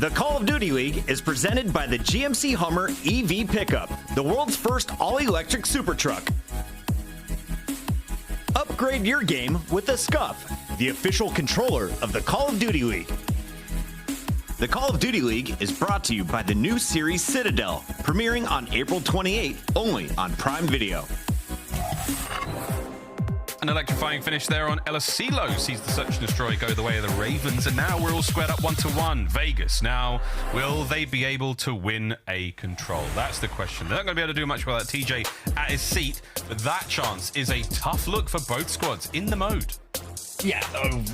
The Call of Duty League is presented by the GMC Hummer EV Pickup, the world's first all-electric super truck. Upgrade your game with the Scuff, the official controller of the Call of Duty League. The Call of Duty League is brought to you by the new series Citadel, premiering on April 28th, only on Prime Video. An electrifying finish there on Asilo sees the search and destroy go the way of the Ravens, and now we're all squared up 1-1. Vegas, now, will they be able to win a control? That's the question. They're not going to be able to do much with that. TJ at his seat, but that chance is a tough look for both squads in the mode. Yeah,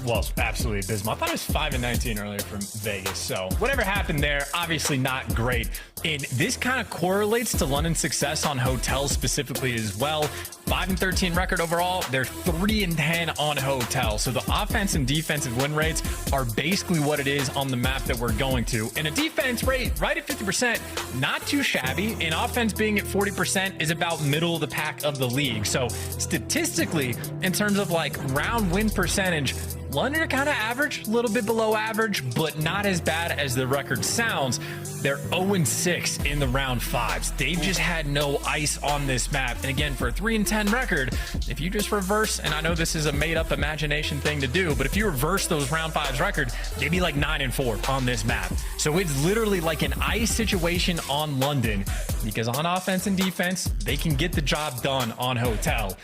well, absolutely abysmal. I thought it was 5-19 earlier from Vegas, so whatever happened there, obviously not great. And this kind of correlates to London's success on hotels specifically as well. 5-13 record overall. They're 3-10 on hotel. So the offense and defensive win rates are basically what it is on the map that we're going to. And a defense rate right at 50%, not too shabby. And offense being at 40% is about middle of the pack of the league. So statistically, in terms of like round win percentage, London are kind of average, a little bit below average, but not as bad as the record sounds. They're 0-6 in the round 5s. They've just had no ice on this map. And again, for a 3-10 record, if you just reverse, and I know this is a made-up imagination thing to do, but if you reverse those round 5s record, they'd be like 9-4 on this map. So it's literally like an ice situation on London, because on offense and defense, they can get the job done on hotel.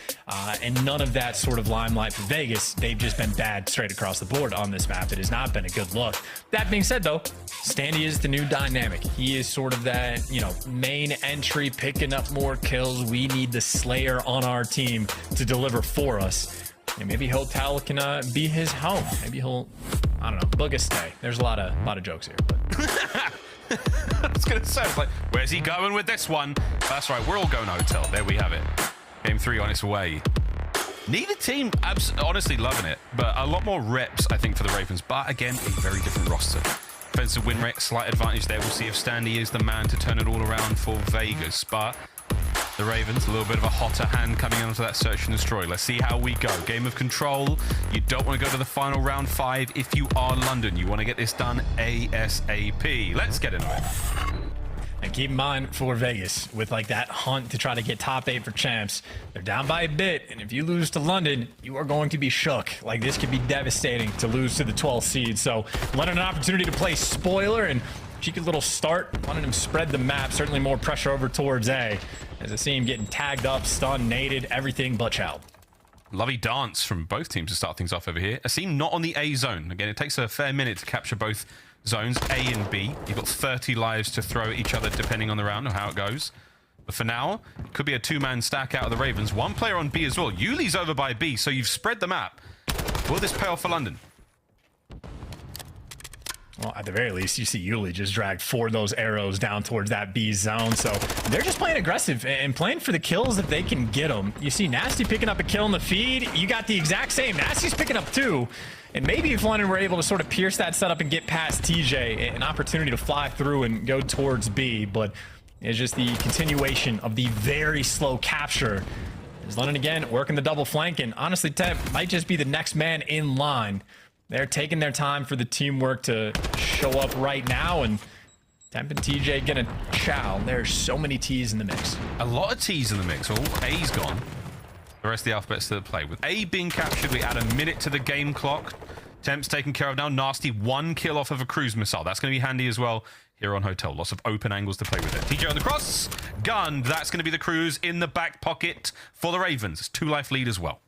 And none of that sort of limelight for Vegas. They've just been bad straight across the board on this map. It has not been a good look. That being said, though, Standy is the new dynamic. He is sort of that, you know, main entry, picking up more kills. We need the Slayer on our team to deliver for us. And maybe Hotel can be his home. Maybe he'll, I don't know, book a stay. There's a lot of jokes here. But. I was going to say, like, where's he going with this one? That's right, we're all going hotel. There we have it. Game 3 on its way. Neither team honestly loving it, but a lot more reps, I think, for the Ravens. But again, a very different roster. Defensive win rate, slight advantage there. We'll see if Standy is the man to turn it all around for Vegas. But the Ravens, a little bit of a hotter hand coming onto that search and destroy. Let's see how we go. Game of control. You don't want to go to the final round 5 if you are London. You want to get this done ASAP. Let's get into it. And keep in mind for Vegas, with like that hunt to try to get top 8 for champs, they're down by a bit. And if you lose to London, you are going to be shook. Like, this could be devastating to lose to the 12th seed. So London an opportunity to play spoiler and cheeky little start. Wanted him spread the map. Certainly more pressure over towards A. As I see him getting tagged up, stunned, naded, everything but child. Lovely dance from both teams to start things off over here. Asim not on the A zone. Again, it takes a fair minute to capture both zones, A and B. You've got 30 lives to throw at each other depending on the round or how it goes. But for now, it could be a 2-man stack out of the Ravens. One player on B as well. Yuli's over by B, so you've spread the map. Will this pay off for London? Well, at the very least, you see Yuli just dragged 4 of those arrows down towards that B zone. So they're just playing aggressive and playing for the kills if they can get them. You see Nastie picking up a kill in the feed. You got the exact same. Nastie's picking up 2. And maybe if London were able to sort of pierce that setup and get past TJ, an opportunity to fly through and go towards B. But it's just the continuation of the very slow capture. As London again working the double flank. And honestly, Temp might just be the next man in line. They're taking their time for the teamwork to show up right now, and Temp and TJ gonna chow. There's so many T's in the mix. A lot of T's in the mix. All A's gone. The rest of the alphabet's still at play. With A being captured, we add a minute to the game clock. Temp's taken care of now. Nastie, 1 kill off of a cruise missile. That's going to be handy as well here on Hotel. Lots of open angles to play with it. TJ on the cross. Gunned. That's going to be the cruise in the back pocket for the Ravens. It's 2-life lead as well.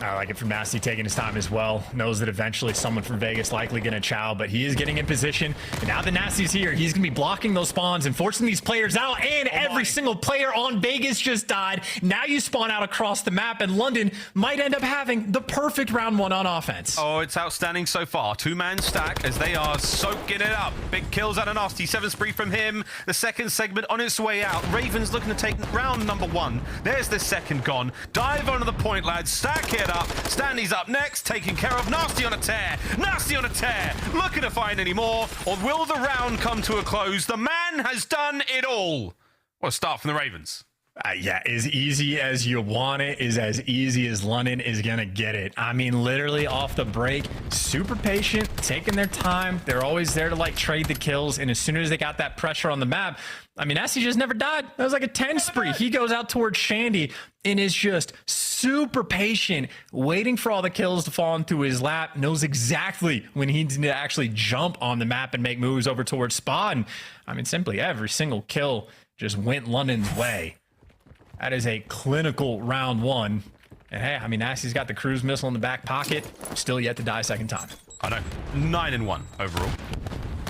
I like it from Nastie taking his time as well. Knows that eventually someone from Vegas likely going to chow, but he is getting in position. And now that Nastie's here, he's going to be blocking those spawns and forcing these players out. And every single player on Vegas just died. Now you spawn out across the map, and London might end up having the perfect round 1 on offense. Oh, it's outstanding so far. 2-man stack as they are soaking it up. Big kills out of Nastie. 7 spree from him. The second segment on its way out. Ravens looking to take round number 1. There's the second gone. Dive onto the point, lads. Stack it up. Standy's up next, taking care of Nastie on a tear. Nastie on a tear. Looking to find any more, or will the round come to a close? The man has done it all. What a start from the Ravens. Yeah, as easy as you want it is as easy as London is going to get it. I mean, literally off the break, super patient, taking their time. They're always there to like trade the kills. And as soon as they got that pressure on the map, I mean, Nastie just never died. That was like a 10 spree. He goes out towards Shandy and is just super patient, waiting for all the kills to fall into his lap, knows exactly when he needs to actually jump on the map and make moves over towards Spa. And I mean, simply every single kill just went London's way. That is a clinical round one. And hey, I mean, Nastie's got the cruise missile in the back pocket. Still yet to die second time. I know. 9-1 overall.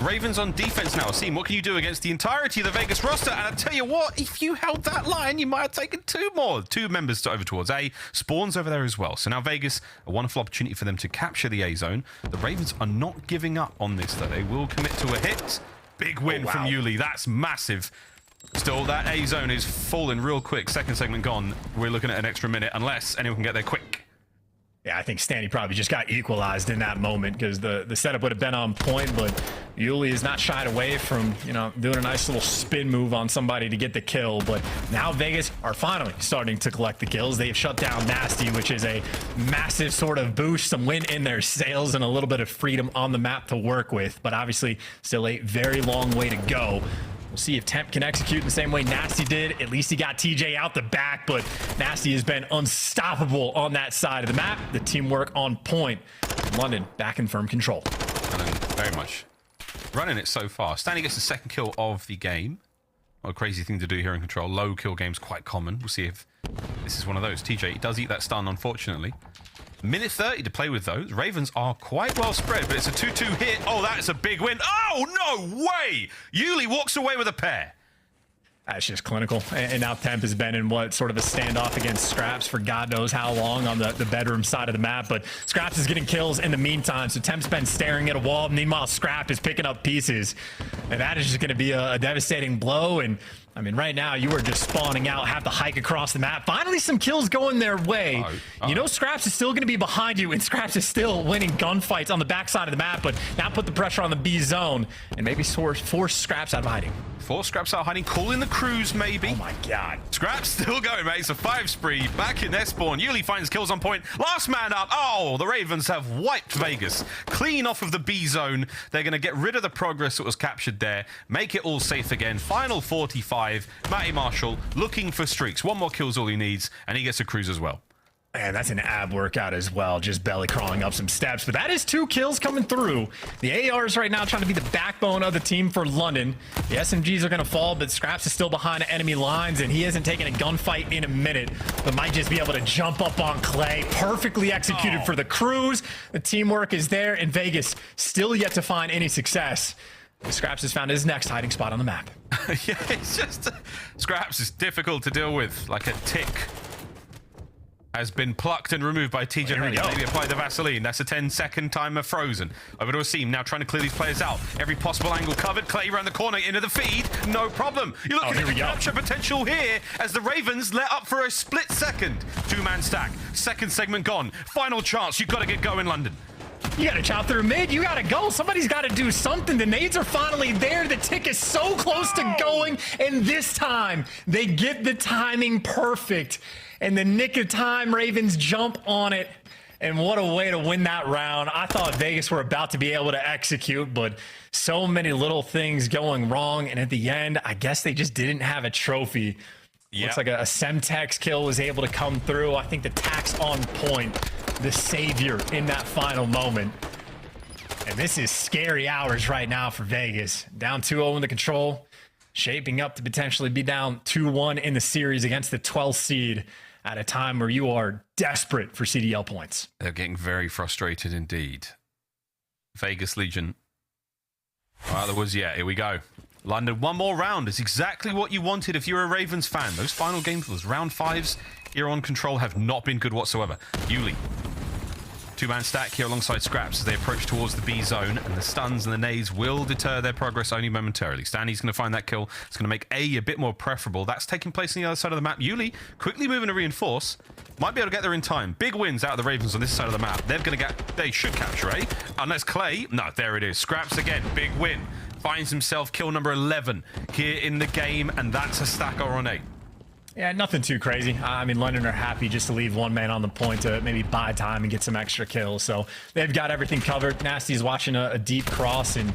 Ravens on defense now. Asim, what can you do against the entirety of the Vegas roster? And I tell you what, if you held that line, you might have taken two members over towards A. Spawns over there as well. So now Vegas, a wonderful opportunity for them to capture the A zone. The Ravens are not giving up on this, though. They will commit to a hit. Big win from Yuli. That's massive. Still, that A zone is falling real quick. Second segment gone. We're looking at an extra minute, unless anyone can get there quick. Yeah, I think Stanley probably just got equalized in that moment because the setup would have been on point, but Yuli is not shied away from, you know, doing a nice little spin move on somebody to get the kill. But now Vegas are finally starting to collect the kills. They have shut down Nastie, which is a massive sort of boost, some wind in their sails, and a little bit of freedom on the map to work with. But obviously, still a very long way to go. We'll see if Temp can execute in the same way Nastie did. At least he got TJ out the back, but Nastie has been unstoppable on that side of the map. The teamwork on point. London back in firm control. Very much running it so far. Stanley gets the second kill of the game. What a crazy thing to do here in control. Low kill game's quite common. We'll see if this is one of those. TJ does eat that stun, unfortunately. Minute 30 to play with those. Ravens are quite well spread, but it's a 2-2 hit. Oh, that's a big win. Oh, no way! Yuli walks away with a pair. That's just clinical. And now Temp has been in what sort of a standoff against Scrapz for God knows how long on the bedroom side of the map. But Scrapz is getting kills in the meantime. So Temp's been staring at a wall. Meanwhile, Scrapz is picking up pieces. And that is just going to be a devastating blow. And I mean, right now, you are just spawning out, have to hike across the map. Finally, some kills going their way. You know Scrapz is still going to be behind you, and Scrapz is still winning gunfights on the backside of the map, but now put the pressure on the B zone and maybe force Scrapz out of hiding. Force Scrapz out of hiding, call in the cruise, maybe. Oh my God. Scrapz still going, mate. It's a 5 spree. Back in their spawn. Yuli finds kills on point. Last man up. Oh, the Ravens have wiped Vegas. Clean off of the B zone. They're going to get rid of the progress that was captured there. Make it all safe again. Final 45. Matty Marshall looking for streaks. One more kill's all he needs, and he gets a cruise as well. Man, that's an ab workout as well, just belly crawling up some steps. But that is 2 kills coming through. The ARs right now trying to be the backbone of the team for London. The SMGs are going to fall, but Scrapz is still behind enemy lines, and he hasn't taken a gunfight in a minute, but might just be able to jump up on Clay. Perfectly executed for the cruise. The teamwork is there, and Vegas still yet to find any success. Scrapz has found his next hiding spot on the map. Yeah, it's just... Scrapz is difficult to deal with, like a tick. Has been plucked and removed by TJ. Maybe apply the Vaseline. That's a 10-second timer frozen. Over to Asim, now trying to clear these players out. Every possible angle covered. Clay around the corner into the feed. No problem. You look at the capture potential here as the Ravens let up for a split second. 2-man stack. Second segment gone. Final chance. You've got to get going, London. You gotta chop through mid. You gotta go. Somebody's gotta do something. The nades are finally there. The tick is so close to going. And this time, they get the timing perfect. In the nick of time, Ravens jump on it. And what a way to win that round. I thought Vegas were about to be able to execute, but so many little things going wrong. And at the end, I guess they just didn't have a trophy. Looks like a Semtex kill was able to come through. I think the tax on point, the savior in that final moment. And this is scary hours right now for Vegas. Down 2-0 in the control, shaping up to potentially be down 2-1 in the series against the 12th seed at a time where you are desperate for CDL points. They're getting very frustrated indeed. Vegas Legion. Well, there was, here we go. London, one more round is exactly what you wanted if you're a Ravens fan. Those final games, those round 5s here on control have not been good whatsoever. Yuli, 2-man stack here alongside Scrapz as they approach towards the B zone, and the stuns and the nades will deter their progress only momentarily. Stanley's going to find that kill. It's going to make A bit more preferable. That's taking place on the other side of the map. Yuli quickly moving to reinforce. Might be able to get there in time. Big wins out of the Ravens on this side of the map. They should capture A. Unless Clay... No, there it is. Scrapz again. Big win. Finds himself kill number 11 here in the game, and that's a stacker on A. Yeah, nothing too crazy. I mean, London are happy just to leave one man on the point to maybe buy time and get some extra kills. So they've got everything covered. Nastie's watching a deep cross and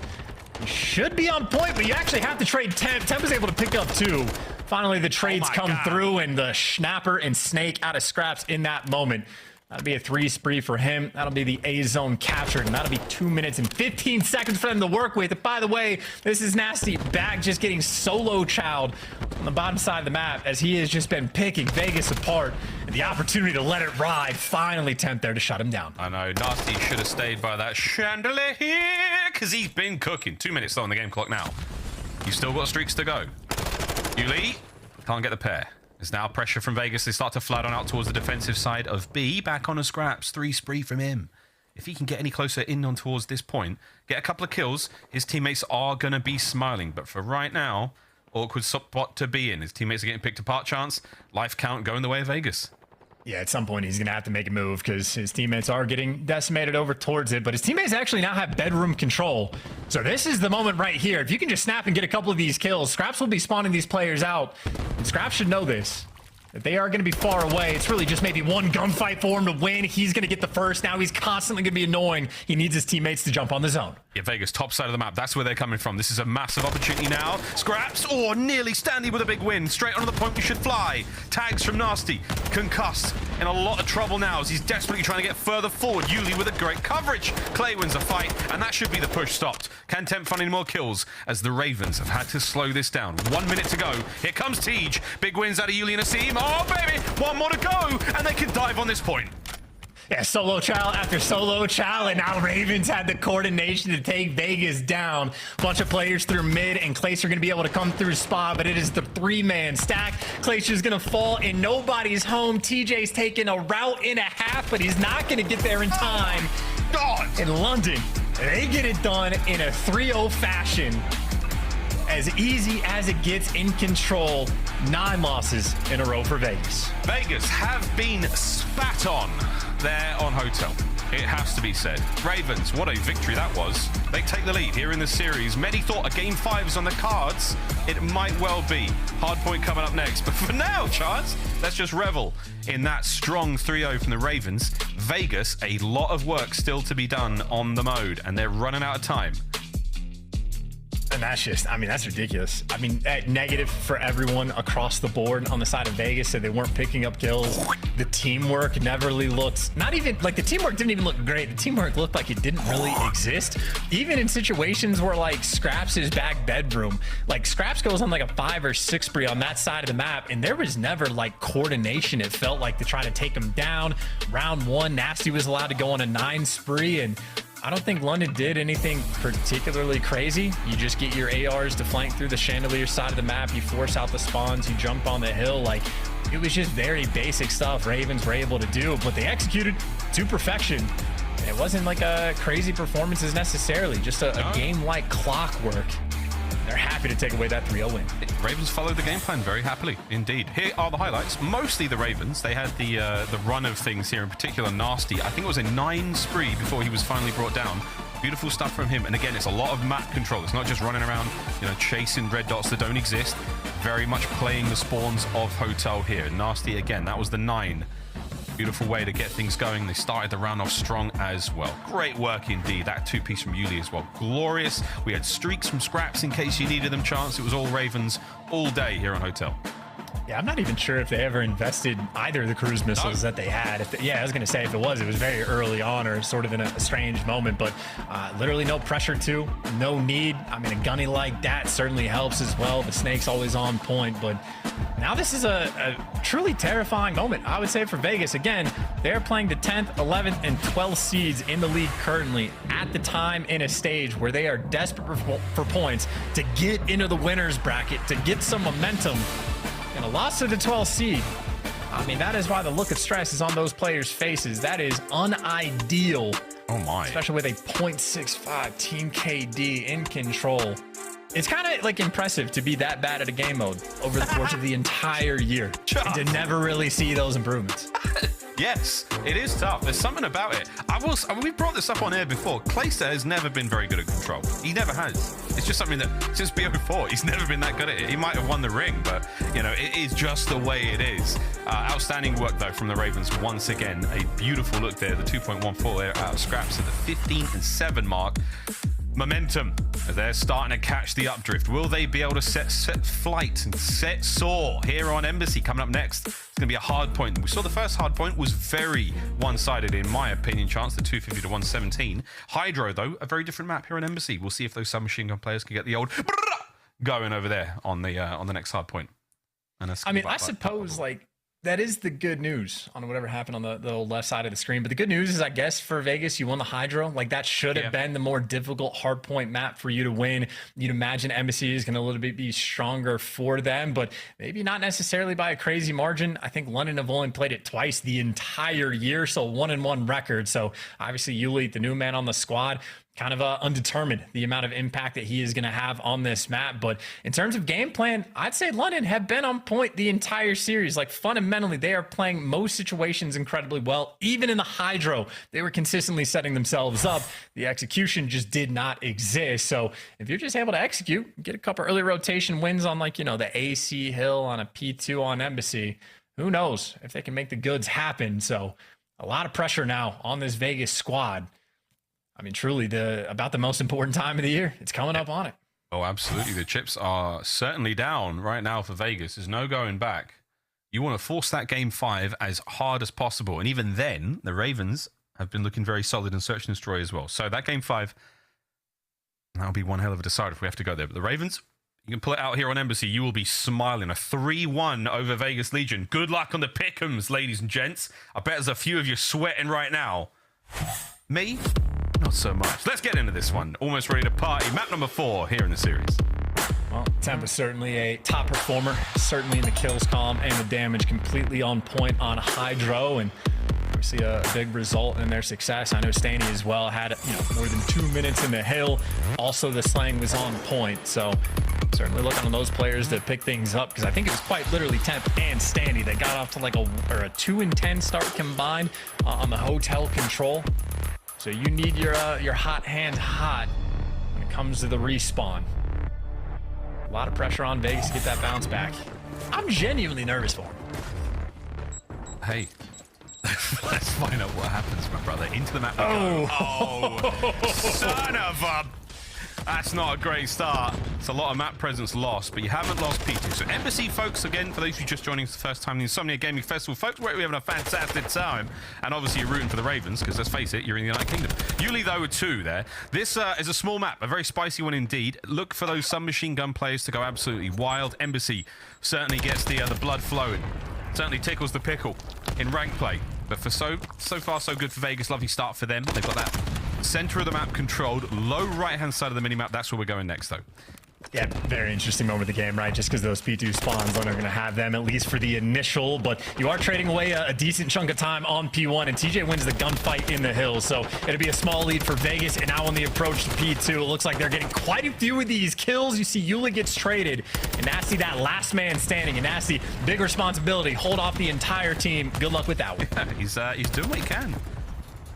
should be on point, but you actually have to trade Temp. Temp is able to pick up 2. Finally, the trades come through, and the Schnapper and Snake out of Scrapz in that moment. That'll be a 3 spree for him. That'll be the A zone captured, and that'll be 2 minutes and 15 seconds for them to work with. And by the way, this is Nastie back just getting solo chowed on the bottom side of the map as he has just been picking Vegas apart. And the opportunity to let it ride, finally Temp there to shut him down. I know, Nastie should have stayed by that chandelier because he's been cooking. 2 minutes though on the game clock now. You've still got streaks to go. Yuli can't get the pair. There's now pressure from Vegas. They start to flood on out towards the defensive side of B. Back on a Scrapz. 3 spree from him. If he can get any closer in on towards this point, get a couple of kills, his teammates are going to be smiling. But for right now, awkward spot to be in. His teammates are getting picked apart chance. Life count going the way of Vegas. Yeah, at some point he's going to have to make a move because his teammates are getting decimated over towards it, but his teammates actually now have bedroom control. So this is the moment right here. If you can just snap and get a couple of these kills, Scrapz will be spawning these players out. And Scrapz should know this, that they are going to be far away. It's really just maybe one gunfight for him to win. He's going to get the first. Now he's constantly going to be annoying. He needs his teammates to jump on the zone. Yeah, Vegas, top side of the map. That's where they're coming from. This is a massive opportunity now. Scrapz, oh, nearly standing with a big win. Straight onto the point we should fly. Tags from Nastie. Concussed. In a lot of trouble now as he's desperately trying to get further forward. Yuli with a great coverage. Clay wins a fight, and that should be the push stopped. Can Temp find any more kills as the Ravens have had to slow this down? 1 minute to go. Here comes Tej. Big wins out of Yuli and Asim. Oh, baby. 1 more to go, and they can dive on this point. Yeah, solo chow after solo chow, and now Ravens had the coordination to take Vegas down. Bunch of players through mid, and Clayster going to be able to come through spa, but it is the 3-man stack. Clayster's going to fall, and nobody's home. TJ's taking a route and a half, but he's not going to get there in time. God! In London, they get it done in a 3-0 fashion. As easy as it gets in control. 9 losses in a row for Vegas. Vegas have been spat on there on Hotel. It has to be said. Ravens, what a victory that was. They take the lead here in the series. Many thought a game 5 is on the cards. It might well be. Hardpoint coming up next. But for now, Chance, let's just revel in that strong 3-0 from the Ravens. Vegas, a lot of work still to be done on the mode, and they're running out of time. And that's just, I mean, that's ridiculous. I mean, negative for everyone across the board on the side of Vegas, so they weren't picking up kills. The teamwork never really looked, not even, like the teamwork didn't even look great. The teamwork looked like it didn't really exist. Even in situations where like Scrapz is back bedroom, like Scrapz goes on like a 5 or 6 spree on that side of the map, and there was never like coordination, it felt like, to try to take him down. Round 1, Nastie was allowed to go on a 9 spree, and I don't think London did anything particularly crazy. You just get your ARs to flank through the chandelier side of the map. You force out the spawns. You jump on the hill. Like, it was just very basic stuff Ravens were able to do, but they executed to perfection. It wasn't like a crazy performances necessarily, just a game like clockwork. They're happy to take away that 3-0 win. Ravens followed the game plan very happily indeed. Here are the highlights. Mostly the Ravens. They had the run of things here, in particular Nastie. I think it was a 9 spree before he was finally brought down. Beautiful stuff from him. And again, it's a lot of map control. It's not just running around, you know, chasing red dots that don't exist. Very much playing the spawns of Hotel here. Nastie again, that was the 9. Beautiful way to get things going. They started the round off strong as well. Great work indeed. That 2-piece from Yuli as well. Glorious. We had streaks from Scrapz in case you needed them, Chance. It was all Ravens all day here on Hotel. Yeah, I'm not even sure if they ever invested either of the cruise missiles that they had. Yeah, I was going to say if it was very early on or sort of in a strange moment, but literally no pressure to, no need. I mean, a gunny like that certainly helps as well. The snake's always on point, but now this is a truly terrifying moment, I would say, for Vegas. Again, they're playing the 10th, 11th, and 12th seeds in the league currently at the time in a stage where they are desperate for points to get into the winner's bracket, to get some momentum. And a loss to the 12th seed, I mean, that is why the look of stress is on those players' faces. That is unideal. Oh my. Especially with a 0.65 team KD in control. It's kind of like impressive to be that bad at a game mode over the course of the entire year and to never really see those improvements. Yes, it is tough. There's something about it. We brought this up on air before. Clayster has never been very good at control. He never has. It's just something that since BO4, he's never been that good at it. He might have won the ring, but you know, it is just the way it is. Outstanding work though from the Ravens once again. A beautiful look there. The 2.14 there out of Scrapz at the 15-7 mark. Momentum. They're starting to catch the updrift. Will they be able to set flight and set soar here on aBeZy? Coming up next, it's going to be a hard point. We saw the first hard point was very one-sided in my opinion. Chance the 250 to 117. HyDra though, a very different map here on aBeZy. We'll see if those submachine gun players can get the old going over there on the next hard point. And I mean, I suppose like that is the good news on whatever happened on the left side of the screen. But the good news is, I guess, for Vegas, you won the HyDra. Like, that should have been the more difficult hardpoint map for you to win. You'd imagine aBeZy is going to a little bit be stronger for them, but maybe not necessarily by a crazy margin. I think London have only played it twice the entire year, so 1-1 record. So obviously, Yuli, the new man on the squad, kind of undetermined the amount of impact that he is going to have on this map. But in terms of game plan, I'd say London have been on point the entire series. Like, fundamentally, they are playing most situations incredibly well. Even in the HyDra, they were consistently setting themselves up. The execution just did not exist. So if you're just able to execute, get a couple early rotation wins on, like, you know, the AC hill on a P2 on aBeZy, who knows if they can make the goods happen. So a lot of pressure now on this Vegas squad. I mean, truly, about the most important time of the year. It's coming up on it. Oh, absolutely. The chips are certainly down right now for Vegas. There's no going back. You want to force that game 5 as hard as possible. And even then, the Ravens have been looking very solid in Search and Destroy as well. So that game 5, that'll be one hell of a decider if we have to go there. But the Ravens, you can pull it out here on aBeZy. You will be smiling. A 3-1 over Vegas Legion. Good luck on the pick'ems, ladies and gents. I bet there's a few of you sweating right now. Me? Not so much. Let's get into this one. Almost ready to party. Map number 4 here in the series. Well, Temp is certainly a top performer, certainly in the kills column and the damage, completely on point on HyDra, and we see a big result in their success. I know Stanny as well had, you know, more than 2 minutes in the hill. Also, the slang was on point, so certainly looking on those players to pick things up, because I think it was quite literally Temp and Stanny that got off to like a 2-10 start combined on the hotel control. So you need your hot hand hot when it comes to the respawn. A lot of pressure on Vegas to get that bounce back. I'm genuinely nervous for him. Hey, let's find out what happens, my brother. Into the map we go. Oh, son of a... That's not a great start. It's a lot of map presence lost, but you haven't lost P2. So aBeZy, folks, again, for those of you just joining us the first time, the Insomnia Gaming Festival, folks, we're having a fantastic time. And obviously you're rooting for the Ravens, because let's face it, you're in the United Kingdom. Yuli, though, with 2 there. This is a small map, a very spicy one indeed. Look for those submachine gun players to go absolutely wild. aBeZy certainly gets the blood flowing. Certainly tickles the pickle in rank play. But for so far, so good for Vegas. Lovely start for them. They've got that center of the map controlled. Low right-hand side of the minimap. That's where we're going next, though. Yeah, very interesting moment of the game, right? Just because those P2 spawns are going to have them, at least for the initial, but you are trading away a decent chunk of time on P1, and TJ wins the gunfight in the hills, so it'll be a small lead for Vegas, and now on the approach to P2, it looks like they're getting quite a few of these kills. You see Yuli gets traded, and Nastie, that last man standing, and Nastie, big responsibility, hold off the entire team. Good luck with that one. Yeah, he's doing what he can.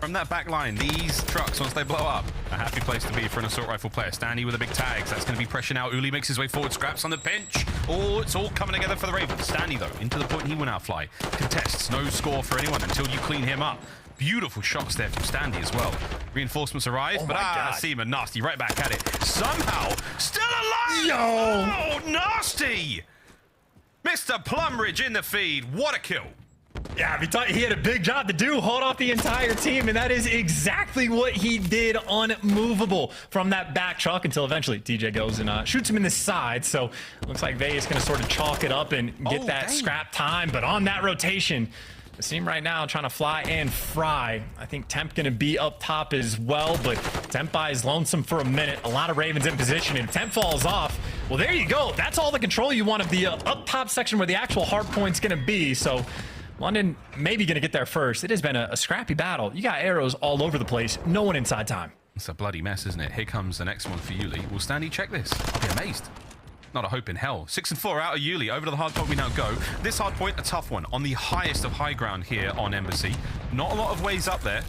From that back line, these trucks, once they blow up, a happy place to be for an assault rifle player. Stanley with the big tags. That's going to be pressure now. Uli makes his way forward. Scrapz on the pinch. Oh, it's all coming together for the Ravens. Stanley, though, into the point he will now fly. Contests. No score for anyone until you clean him up. Beautiful shots there from Stanley as well. Reinforcements arrive, but Seaman, Nastie right back at it. Somehow, still alive! Yo! Oh, Nastie! Mr. Plumridge in the feed. What a kill. Yeah, he had a big job to do, hold off the entire team, and that is exactly what he did, unmovable from that back truck until eventually TJ goes and shoots him in the side. So looks like Vegas going to sort of chalk it up and get that scrap time. But on that rotation, the team right now trying to fly and fry. I think Temp going to be up top as well, but Temp is lonesome for a minute. A lot of Ravens in position, and if Temp falls off, well, there you go. That's all the control you want of the up top section where the actual hard point's going to be. So London maybe going to get there first. It has been a scrappy battle. You got arrows all over the place. No one inside time. It's a bloody mess, isn't it? Here comes the next one for Yuli. Will Stanley check this? I'll be amazed. not a hope in hell. 6 and 4 out of aBeZy. Over to the hard point we now go. This hard point, a tough one. On the highest of high ground here on aBeZy. Not a lot of ways up there.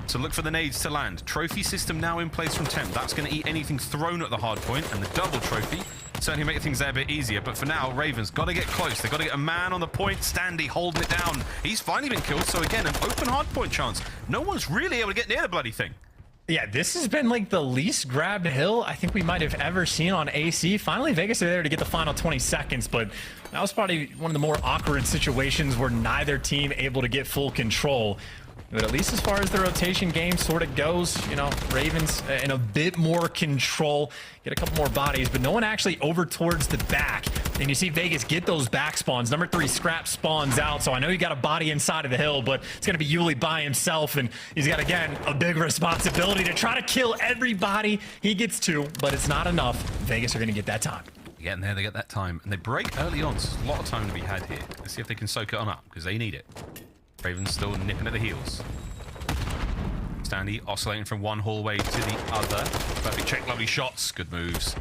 So look for the nades to land. Trophy system now in place from Temp. That's going to eat anything thrown at the hard point, and the double trophy certainly make things there a bit easier. But for now, Ravens got to get close. They've got to get a man on the point. Standy holding it down. He's finally been killed. So again, an open hard point chance. No one's really able to get near the bloody thing. Yeah, this has been like the least grabbed hill I think we might have ever seen on AC. Finally, Vegas are there to get the final 20 seconds, but that was probably one of the more awkward situations where neither team able to get full control. But at least as far as the rotation game sort of goes, you know, Ravens in a bit more control, get a couple more bodies, but no one actually over towards the back. And you see Vegas get those back spawns. Number 3, Scrapz spawns out, so I know you got a body inside of the hill, but it's going to be aBeZy by himself, and he's got, again, a big responsibility to try to kill everybody. He gets 2, but it's not enough. Vegas are going to get that time. Getting there, they get that time, and they break early on, so there's a lot of time to be had here. Let's see if they can soak it on up, because they need it. Ravens still nipping at the heels. Standy oscillating from one hallway to the other. Perfect check, lovely shots, good moves.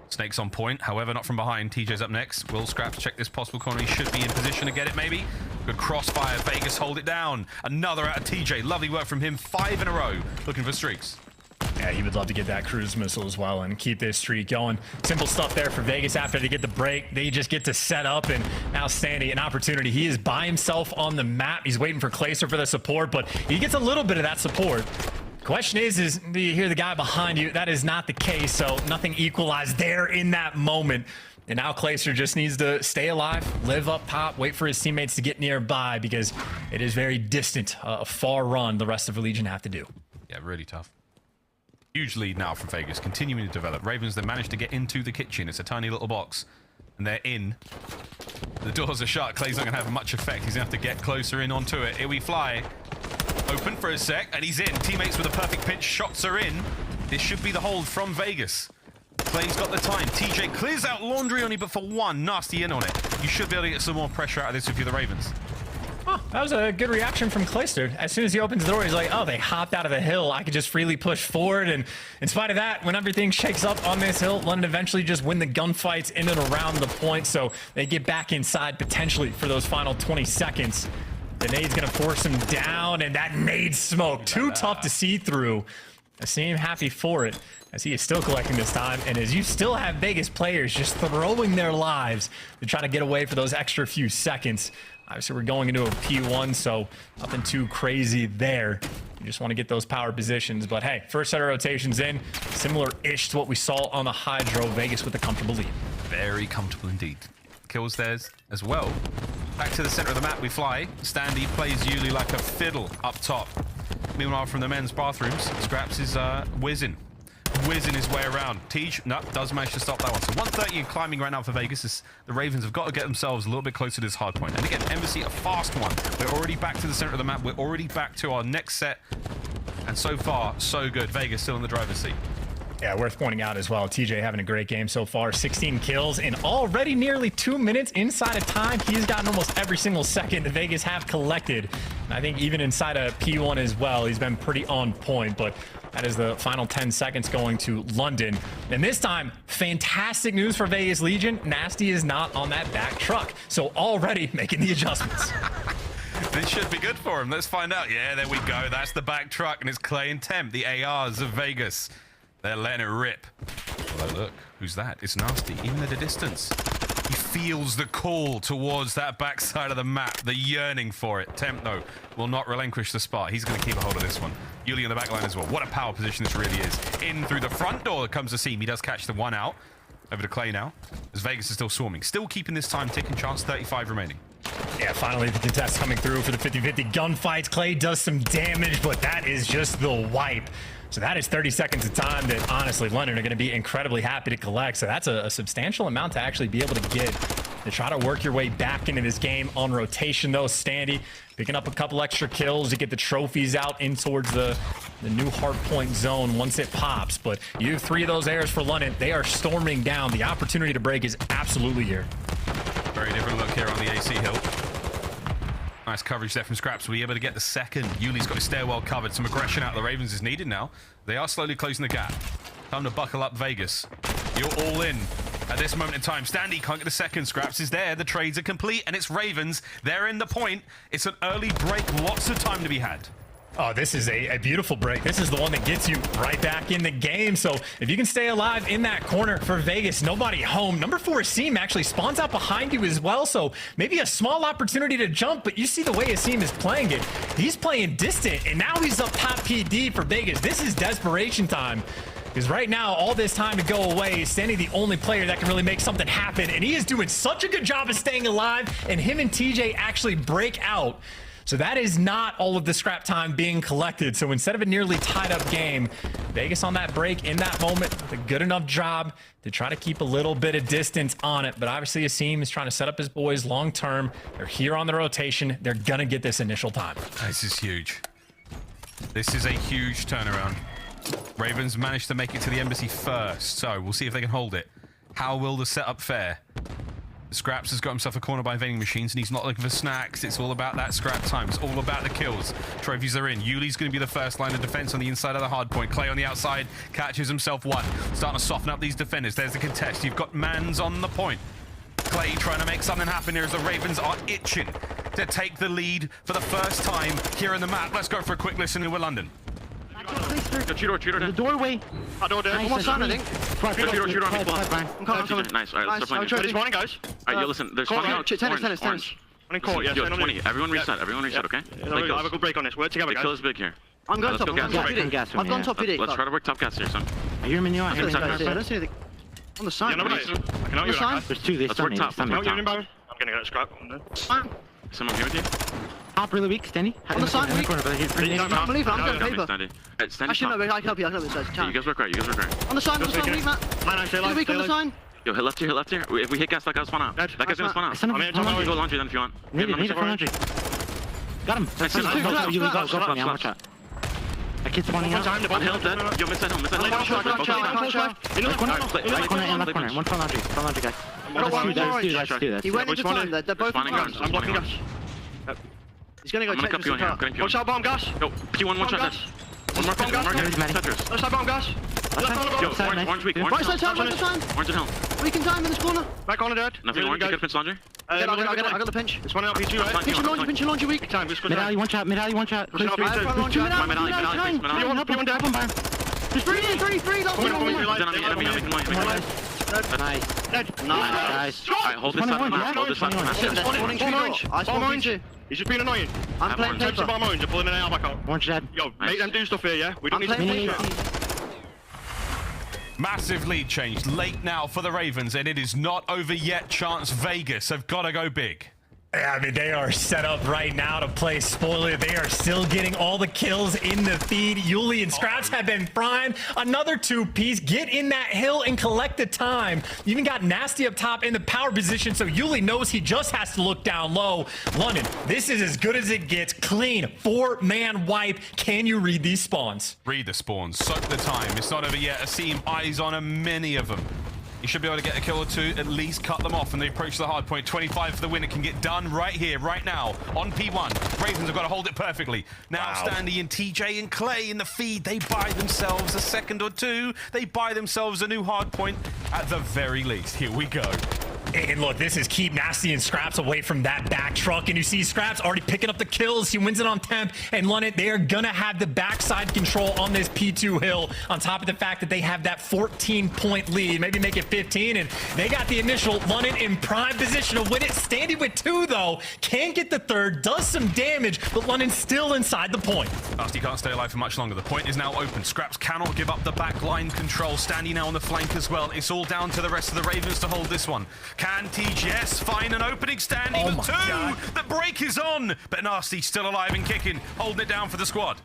Snake's on point, however, not from behind. TJ's up next. Will Scrapz check this possible corner? He should be in position to get it, maybe. Good crossfire, Vegas hold it down. Another out of TJ, lovely work from him. 5 in a row, looking for streaks. Yeah, he would love to get that cruise missile as well and keep this streak going. Simple stuff there for Vegas after they get the break. They just get to set up, and now Standy, an opportunity. He is by himself on the map. He's waiting for Clayster for the support, but he gets a little bit of that support. Question is do you hear the guy behind you? That is not the case, so nothing equalized there in that moment. And now Clayster just needs to stay alive, live up top, wait for his teammates to get nearby, because it is very distant, a far run the rest of the Legion have to do. Yeah, really tough. Huge lead now from Vegas, continuing to develop. Ravens, they managed to get into the kitchen. It's a tiny little box, and they're in. The doors are shut. Clay's not going to have much effect. He's going to have to get closer in onto it. Here we fly. Open for a sec, and he's in. Teammates with a perfect pinch. Shots are in. This should be the hold from Vegas. Clay's got the time. TJ clears out laundry only, but for one, Nastie in on it. You should be able to get some more pressure out of this if you're the Ravens. Oh, that was a good reaction from Clayster. As soon as he opens the door, he's like, oh, they hopped out of the hill. I could just freely push forward. And in spite of that, when everything shakes up on this hill, London eventually just win the gunfights in and around the point. So they get back inside potentially for those final 20 seconds. The nade's going to force him down, and that nade smoke, too tough to see through. I seem happy for it, as he is still collecting this time, and as you still have Vegas players just throwing their lives to try to get away for those extra few seconds. Obviously, we're going into a P1, so nothing too crazy there. You just want to get those power positions, but hey, first set of rotations in, similar-ish to what we saw on the HyDra. Vegas with a comfortable lead. Very comfortable indeed. Kills theirs as well. Back to the center of the map we fly. Standy plays aBeZy like a fiddle up top. Meanwhile, from the men's bathrooms, Scrapz is whizzing his way around. Tej, no, does manage to stop that one. So 130 and climbing right now for Vegas. As the Ravens have got to get themselves a little bit closer to this hard point. And again, aBeZy, a fast one. We're already back to the center of the map. We're already back to our next set. And so far, so good. Vegas still in the driver's seat. Yeah, worth pointing out as well, TJ having a great game so far. 16 kills in already nearly 2 minutes inside of time. He's gotten almost every single second the Vegas have collected. And I think even inside of P1 as well, he's been pretty on point. But that is the final 10 seconds going to London. And this time, fantastic news for Vegas Legion. Nastie is not on that back truck. So already making the adjustments. This should be good for him. Let's find out. Yeah, there we go. That's the back truck, and it's Clay and Temp, the ARs of Vegas. They're letting it rip. Oh, look. Who's that? It's Nastie, even at a distance. He feels the call towards that backside of the map, the yearning for it. Temp, though, will not relinquish the spot. He's going to keep a hold of this one. aBeZy in the back line as well. What a power position this really is. In through the front door comes the seam. He does catch the one out. Over to Clay now, as Vegas is still swarming. Still keeping this time ticking. Chance 35 remaining. Yeah, finally the contest coming through for the 50-50 gunfights. Clay does some damage, but that is just the wipe. So that is 30 seconds of time that, honestly, London are going to be incredibly happy to collect. So that's a substantial amount to actually be able to get to try to work your way back into this game on rotation, though. Standy picking up a couple extra kills to get the trophies out in towards the new hardpoint zone once it pops. But you have 3 of those airs for London. They are storming down. The opportunity to break is absolutely here. Very different look here on the AC hill. Nice coverage there from Scrapz. We're able to get the second. aBeZy's got his stairwell covered. Some aggression out of the Ravens is needed now. They are slowly closing the gap. Time to buckle up, Vegas. You're all in. At this moment in time, Standy can't get a second. Scrapz is there. The trades are complete, and it's Ravens. They're in the point. It's an early break. Lots of time to be had. Oh, this is a beautiful break. This is the one that gets you right back in the game. So if you can stay alive in that corner for Vegas, nobody home. Number 4, Asim actually spawns out behind you as well. So maybe a small opportunity to jump, but you see the way Asim is playing it. He's playing distant, and now he's up top PD for Vegas. This is desperation time. Because right now, all this time to go away, Standy the only player that can really make something happen. And he is doing such a good job of staying alive, and him and TJ actually break out. So that is not all of the scrap time being collected. So instead of a nearly tied up game, Vegas on that break in that moment with a good enough job to try to keep a little bit of distance on it. But obviously Asim is trying to set up his boys long term. They're here on the rotation. They're going to get this initial time. This is huge. This is a huge turnaround. Ravens managed to make it to the embassy first. So we'll see if they can hold it. How will the setup fare? Scrapz has got himself a corner by vending machines, and he's not looking for snacks. It's all about that scrap time. It's all about the kills. Trophies are in. Yuli's going to be the first line of defense on the inside of the hard point. Clay on the outside catches himself one. Starting to soften up these defenders. There's the contest. You've got Mans on the point. Clay trying to make something happen here as the Ravens are itching to take the lead for the first time here in the map. Let's go for a quick listen to London. The doorway. Almost done, I think. I'm coming. Nice. All right, let's start playing. There's one, guys. All right, yo, listen. There's one out. Tennis. One in court, yes. Yo, 20. Everyone reset. Okay? I have a good break on this. Work together, The guys. kill is big here. I'm going Let's top. go I'm gas. I've gone top PD. Let's try to work top gas here, son. I hear him in the eye. I don't see anything. On the side. Yeah, no, I can help you, guys. There's two. They Let's work stunned me. top. Stunned me. Help you, Barry. I'm gonna get a scrap. Someone here with you? Top really weak. Standy. On the side, weak. I'm leaving. I'm going paper. Standy. Standy. Actually, no, I can help you. You guys work right. On the side, weak, Matt. Man, stay Weak on the side. Yo, hit left here. If we hit gas, that guy's spawn out. That guy's gonna spawn out. Send him. You go laundry then if you want. Need it for laundry. Got him. Nice. Go for me. I'm watch out. That kid's spawning out. One hill dead. Yo, miss that hill. Left corner. One for laundry guy. That's two. He went into time. They're both in time. I'm blocking gas. He's gonna go I'm gonna check cup you in this here. car. Watch out, bomb gas. Yo, P1 one shot dead. One more Tetris. Let's have bomb gas. Yo, orange weak. Right side time. Orange and hill. Weak in time in this corner. Back on the dead. Nothing orange. You got a pinch laundry? I got the pinch. It's one out P2, right? Pinch and laundry weak. Time, just Mid alley, one shot. Help him, Byron. There's three. Nice. Alright, hold this left. Hold this left. I spawned orange. He's just being annoying. I'm playing Take some paper. bomb orange and pull him in and out back out. Orange dead. Yo, make them do stuff here, yeah? We don't I'm need to playing push paper. it. Massive lead change late now for the Ravens, and it is not over yet. Chance Vegas have got to go big. Yeah, I mean, they are set up right now to play spoiler. They are still getting all the kills in the feed. Yuli and Scrapz have been primed. Another 2-piece. Get in that hill and collect the time. You even got Nastie up top in the power position, so Yuli knows he just has to look down low. London, this is as good as it gets. Clean, 4-man wipe. Can you read these spawns? Read the spawns. Soak the time. It's not over yet. Asim eyes on many of them. You should be able to get a kill or two, at least cut them off, and they approach the hard point. 25 for the win. It can get done right here, right now, on P1. Ravens have got to hold it perfectly. Now Standy and TJ and Clay in the feed. They buy themselves a second or two. They buy themselves a new hard point at the very least. Here we go. And look, this is keep Nastie and Scrapz away from that back truck. And you see Scrapz already picking up the kills. He wins it on temp. And London, they are going to have the backside control on this P2 hill, on top of the fact that they have that 14-point lead. Maybe make it 15. And they got the initial. London in prime position to win it. Standing with 2, though. Can get the third. Does some damage. But London still inside the point. Nastie can't stay alive for much longer. The point is now open. Scrapz cannot give up the back line control. Standy now on the flank as well. It's all down to the rest of the Ravens to hold this one. Can TGS find an opening? Standy with 2. God. The break is on, but Nastie still alive and kicking, holding it down for the squad.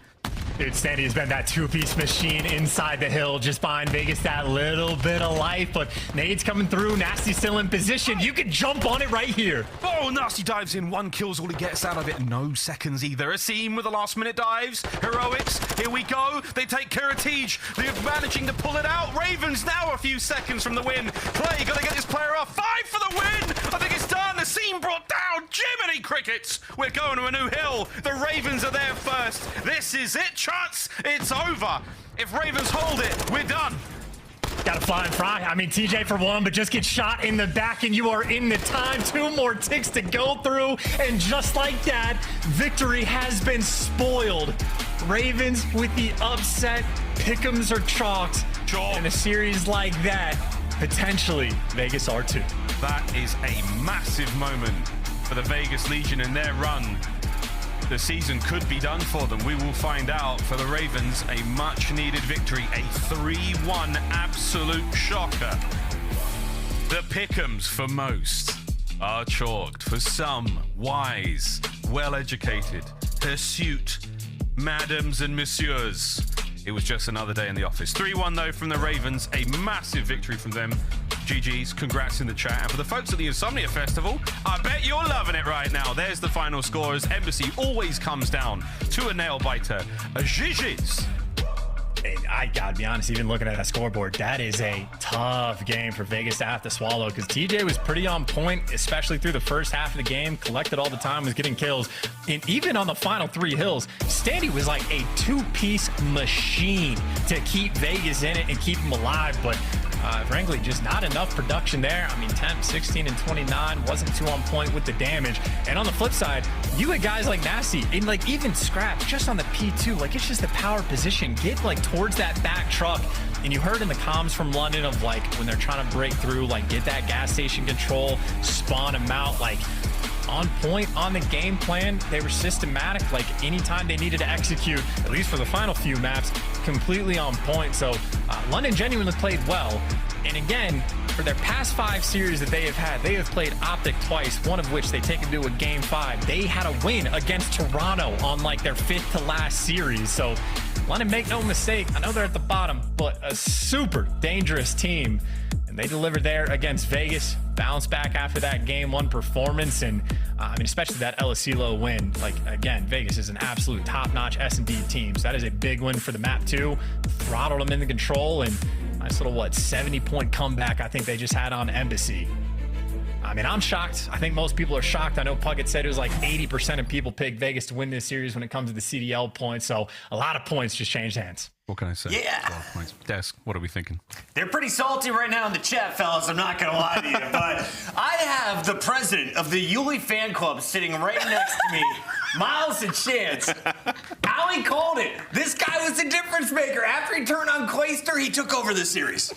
Dude, Standy has been that 2-piece machine inside the hill, just buying Vegas that little bit of life. But nades coming through. Nasty still in position. You can jump on it right here. Oh, Nastie dives in. 1 kill's all he gets out of it. No seconds either. Asim with the last-minute dives. Heroics. Here we go. They take care of Tej. They're managing to pull it out. Ravens now a few seconds from the win. Clay got to get this player off. 5 for the win. I think it's done. Asim brought down. Jiminy Crickets. We're going to a new hill. The Ravens are there first. This is it. Chance. It's over. If Ravens hold it, we're done. Got a flying fry. I mean, TJ for one, but just get shot in the back and you are in the time. 2 more ticks to go through. And just like that, victory has been spoiled. Ravens with the upset. Pick'ems are chalked. In a series like that, potentially Vegas R2. That is a massive moment for the Vegas Legion in their run. The season could be done for them. We will find out. For the Ravens, a much-needed victory, a 3-1 absolute shocker. The pick'ems for most are chalked. For some, wise, well-educated, hirsute, madams and messieurs. It was just another day in the office. 3-1 though from the Ravens, a massive victory from them. GG's, congrats in the chat. And for the folks at the Insomnia Festival, I bet you're loving it right now. There's the final scores. aBeZy always comes down to a nail biter. A GG's. And I gotta be honest, even looking at that scoreboard, that is a tough game for Vegas to have to swallow, because TJ was pretty on point, especially through the first half of the game, collected all the time, was getting kills. And even on the final 3 hills, Standy was like a 2-piece machine to keep Vegas in it and keep them alive. But frankly, just not enough production there. I mean, 10, 16, and 29 wasn't too on point with the damage. And on the flip side, you had guys like Nastie and like even Scrapz just on the P2. Like, it's just the power position. Get like towards that back truck. And you heard in the comms from London of like when they're trying to break through, like get that gas station control, spawn them out, like on point on the game plan. They were systematic, like anytime they needed to execute, at least for the final few maps, completely on point. So London genuinely played well. And again, for their past 5 series that they have played OpTic twice, one of which they take into a game 5. They had a win against Toronto on like their 5th to last series. So London, make no mistake, I know they're at the bottom, but a super dangerous team. And they delivered there against Vegas, bounced back after that game 1 performance. And I mean, especially that Asilo win. Like, again, Vegas is an absolute top-notch S&D team. So that is a big win for the map too. Throttled them in the control, and nice little, 70-point comeback I think they just had on aBeZy. I mean, I'm shocked. I think most people are shocked. I know Puckett said it was like 80% of people picked Vegas to win this series when it comes to the CDL points. So a lot of points just changed hands. What can I say? Yeah. Desk, what are we thinking? They're pretty salty right now in the chat, fellas. I'm not going to lie to you. But I have the president of the Yuli fan club sitting right next to me, Miles and Chance. How he called it. This guy was the difference maker. After he turned on Clayster, he took over the series.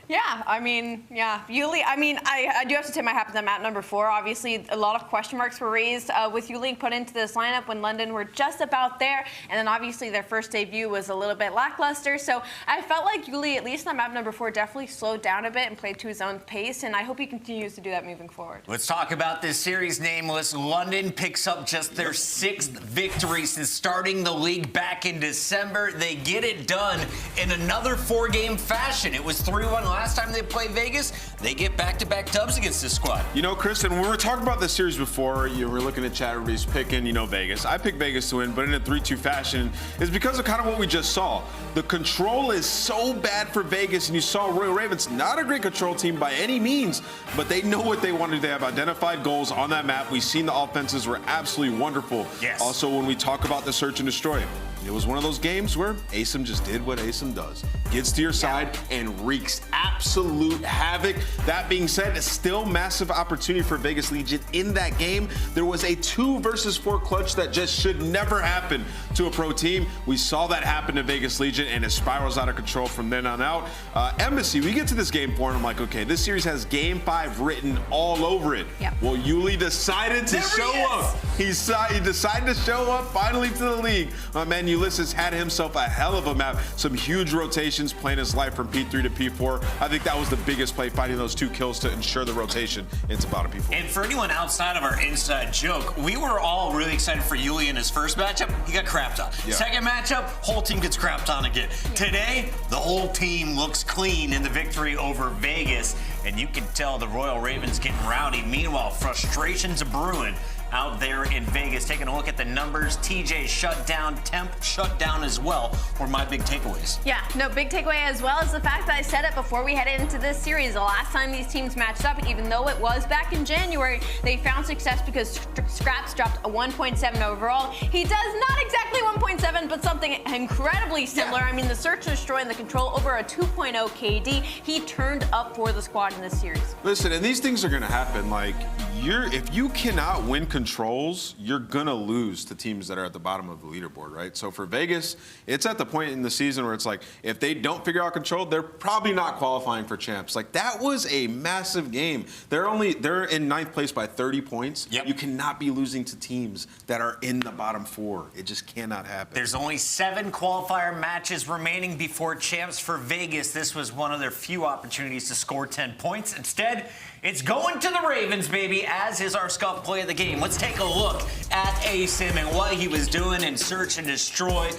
Yeah, I mean, yeah, Yuli, I mean, I do have to tip my hat to them at number 4. Obviously, a lot of question marks were raised with Yuli put into this lineup when London were just about there. And then obviously their first debut was a little bit lackluster. So I felt like Yuli, at least on map number 4, definitely slowed down a bit and played to his own pace. And I hope he continues to do that moving forward. Let's talk about this series, Nameless. London picks up just their 6th victory since starting the league back in December. They get it done in another 4-game fashion. It was 3-1 last time they played Vegas. They get back-to-back dubs against this squad. You know, Kristen, when we were talking about this series before, you were looking at chat, everybody's picking, Vegas. I picked Vegas to win, but in a 3-2 fashion. It's because of kind of what we just saw. The control is so bad for Vegas, and you saw Royal Ravens, not a great control team by any means, but they know what they wanted. They have identified goals on that map. We've seen the offenses were absolutely wonderful. Yes. Also, when we talk about the search and destroy, it was one of those games where aSim just did what aSim does. Gets to your side and wreaks absolute havoc. That being said, it's still massive opportunity for Vegas Legion in that game. There was a 2 versus 4 clutch that just should never happen to a pro team. We saw that happen to Vegas Legion, and it spirals out of control from then on out. aBeZy, we get to this game 4, and I'm like, okay, this series has game 5 written all over it. Yep. Well, Yuli decided to show up. He decided to show up finally to the league. My man, Ulysses had himself a hell of a map. Some huge rotations, playing his life from P3 to P4. I think that was the biggest play, finding those 2 kills to ensure the rotation into bottom P4. And for anyone outside of our inside joke, we were all really excited for Yuli in his first matchup. He got crapped on. Yeah. Second matchup, whole team gets crapped on again. Today, the whole team looks clean in the victory over Vegas, and you can tell the Royal Ravens getting rowdy. Meanwhile, frustrations are brewing out there in Vegas. Taking a look at the numbers, TJ shut down, Temp shut down as well, were my big takeaways. Yeah, no, big takeaway as well is the fact that I said it before we headed into this series. The last time these teams matched up, even though it was back in January, they found success because Scrapz dropped a 1.7 overall. He does not exactly 1.7, but something incredibly similar. I mean, the Search and Destroy and the Control over a 2.0 KD. He turned up for the squad in this series. Listen, and these things are going to happen. Like, if you cannot win controls, you're going to lose to teams that are at the bottom of the leaderboard, right? So for Vegas, it's at the point in the season where it's like, if they don't figure out control, they're probably not qualifying for champs. Like, that was a massive game. They're in 9th place by 30 points. Yep. You cannot be losing to teams that are in the bottom 4. It just cannot happen. There's only 7 qualifier matches remaining before champs for Vegas. This was one of their few opportunities to score 10 points. Instead, it's going to the Ravens, baby, as is our scuff play of the game. Let's take a look at aSim and what he was doing in Search and Destroy.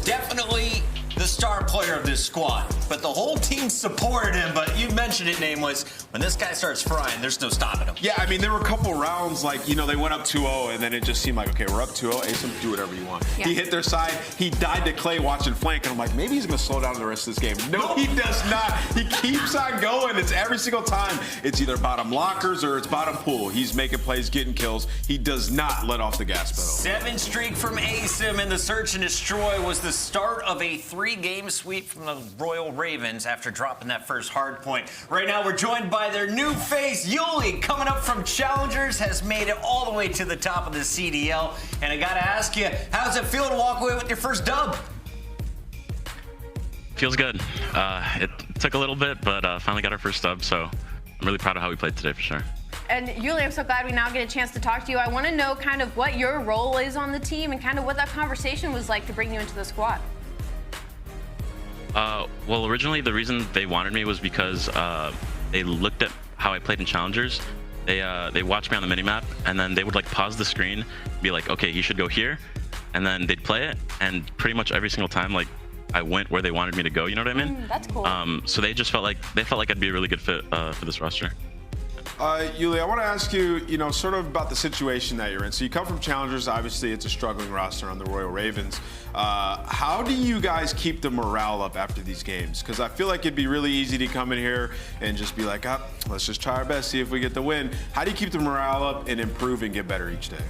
Definitely the star player of this squad, but the whole team supported him. But you mentioned it, Nameless. When this guy starts frying, there's no stopping him. Yeah, I mean, there were a couple rounds, like, you know, they went up 2-0, and then it just seemed like, okay, we're up 2-0, aSim, do whatever you want. Yeah. He hit their side. He died to Clay watching flank, and I'm like, maybe he's going to slow down the rest of this game. No, he does not. He keeps on going. It's every single time. It's either bottom lockers or it's bottom pool. He's making plays, getting kills. He does not let off the gas pedal. 7 streak from aSim, and the Search and Destroy was the start of a 3-game sweep from the Royal Ravens after dropping that first hard point. Right now, we're joined by their new face, Yuli, coming up from Challengers, has made it all the way to the top of the CDL. And I gotta ask you, how does it feel to walk away with your first dub? Feels good. It took a little bit, but finally got our first dub, so I'm really proud of how we played today for sure. And Yuli, I'm so glad we now get a chance to talk to you. I want to know kind of what your role is on the team and kind of what that conversation was like to bring you into the squad. Well, originally the reason they wanted me was because they looked at how I played in Challengers. They watched me on the minimap, and then they would like pause the screen, be like, okay, you should go here, and then they'd play it, and pretty much every single time, like, I went where they wanted me to go. You know what I mean? That's cool. So they just felt like I'd be a really good fit for this roster. Yuli, I want to ask you, you know, sort of about the situation that you're in. So you come from Challengers. Obviously, it's a struggling roster on the Royal Ravens. How do you guys keep the morale up after these games? Because I feel like it'd be really easy to come in here and just be like, let's just try our best, see if we get the win. How do you keep the morale up and improve and get better each day?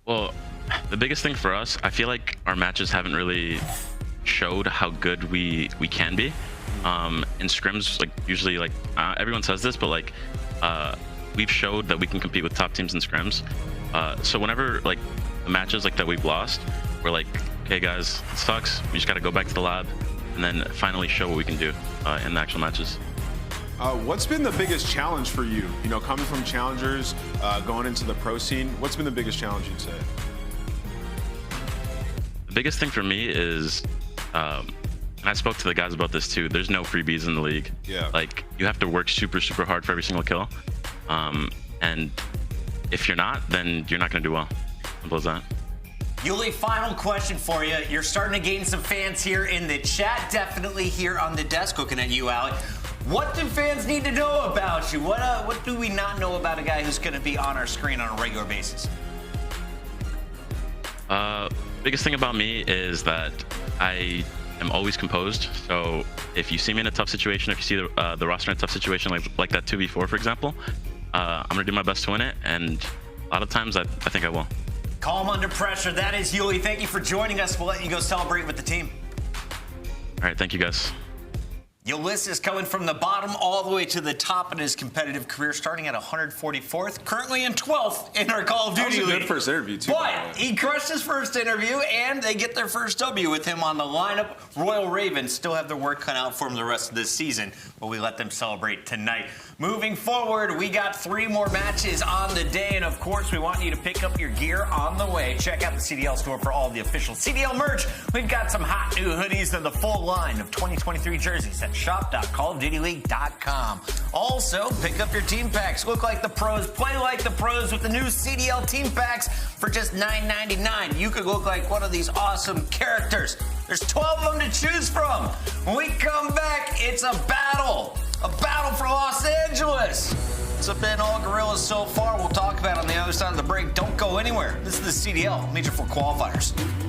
Well, the biggest thing for us, I feel like our matches haven't really showed how good we can be. In scrims, like usually, like everyone says this, but like we've showed that we can compete with top teams in scrims. So whenever like the matches like that we've lost, we're like, okay guys, it sucks. We just got to go back to the lab and then finally show what we can do in the actual matches. What's been the biggest challenge for you? You know, coming from Challengers, going into the pro scene, what's been the biggest challenge you'd say? The biggest thing for me is, and I spoke to the guys about this too, there's no freebies in the league. Yeah. Like, you have to work super, super hard for every single kill. And if you're not, then you're not going to do well. Simple as that. Yuli, final question for you. You're starting to gain some fans here in the chat, definitely here on the desk. Looking at you, Alec. What do fans need to know about you? What do we not know about a guy who's going to be on our screen on a regular basis? Biggest thing about me is that I am always composed. So if you see me in a tough situation, if you see the roster in a tough situation, like that 2v4, for example, I'm going to do my best to win it. And a lot of times, I think I will. Calm under pressure. That is Yuli. Thank you for joining us. We'll let you go celebrate with the team. All right. Thank you, guys. Ulysses coming from the bottom all the way to the top in his competitive career, starting at 144th, currently in 12th in our Call of Duty That was a league. good first interview, too. But he crushed his first interview, and they get their first W with him on the lineup. Royal Ravens still have their work cut out for them the rest of this season, but we let them celebrate tonight. Moving forward, we got 3 more matches on the day, and of course, we want you to pick up your gear on the way. Check out the CDL store for all the official CDL merch. We've got some hot new hoodies and the full line of 2023 jerseys at shop.callofdutyleague.com. Also, pick up your team packs. Look like the pros, play like the pros with the new CDL team packs for just $9.99. You could look like one of these awesome characters. There's 12 of them to choose from. When we come back, it's a battle for Los Angeles. It's been all Guerrillas so far. We'll talk about it on the other side of the break. Don't go anywhere. This is the CDL, Major IV Qualifiers.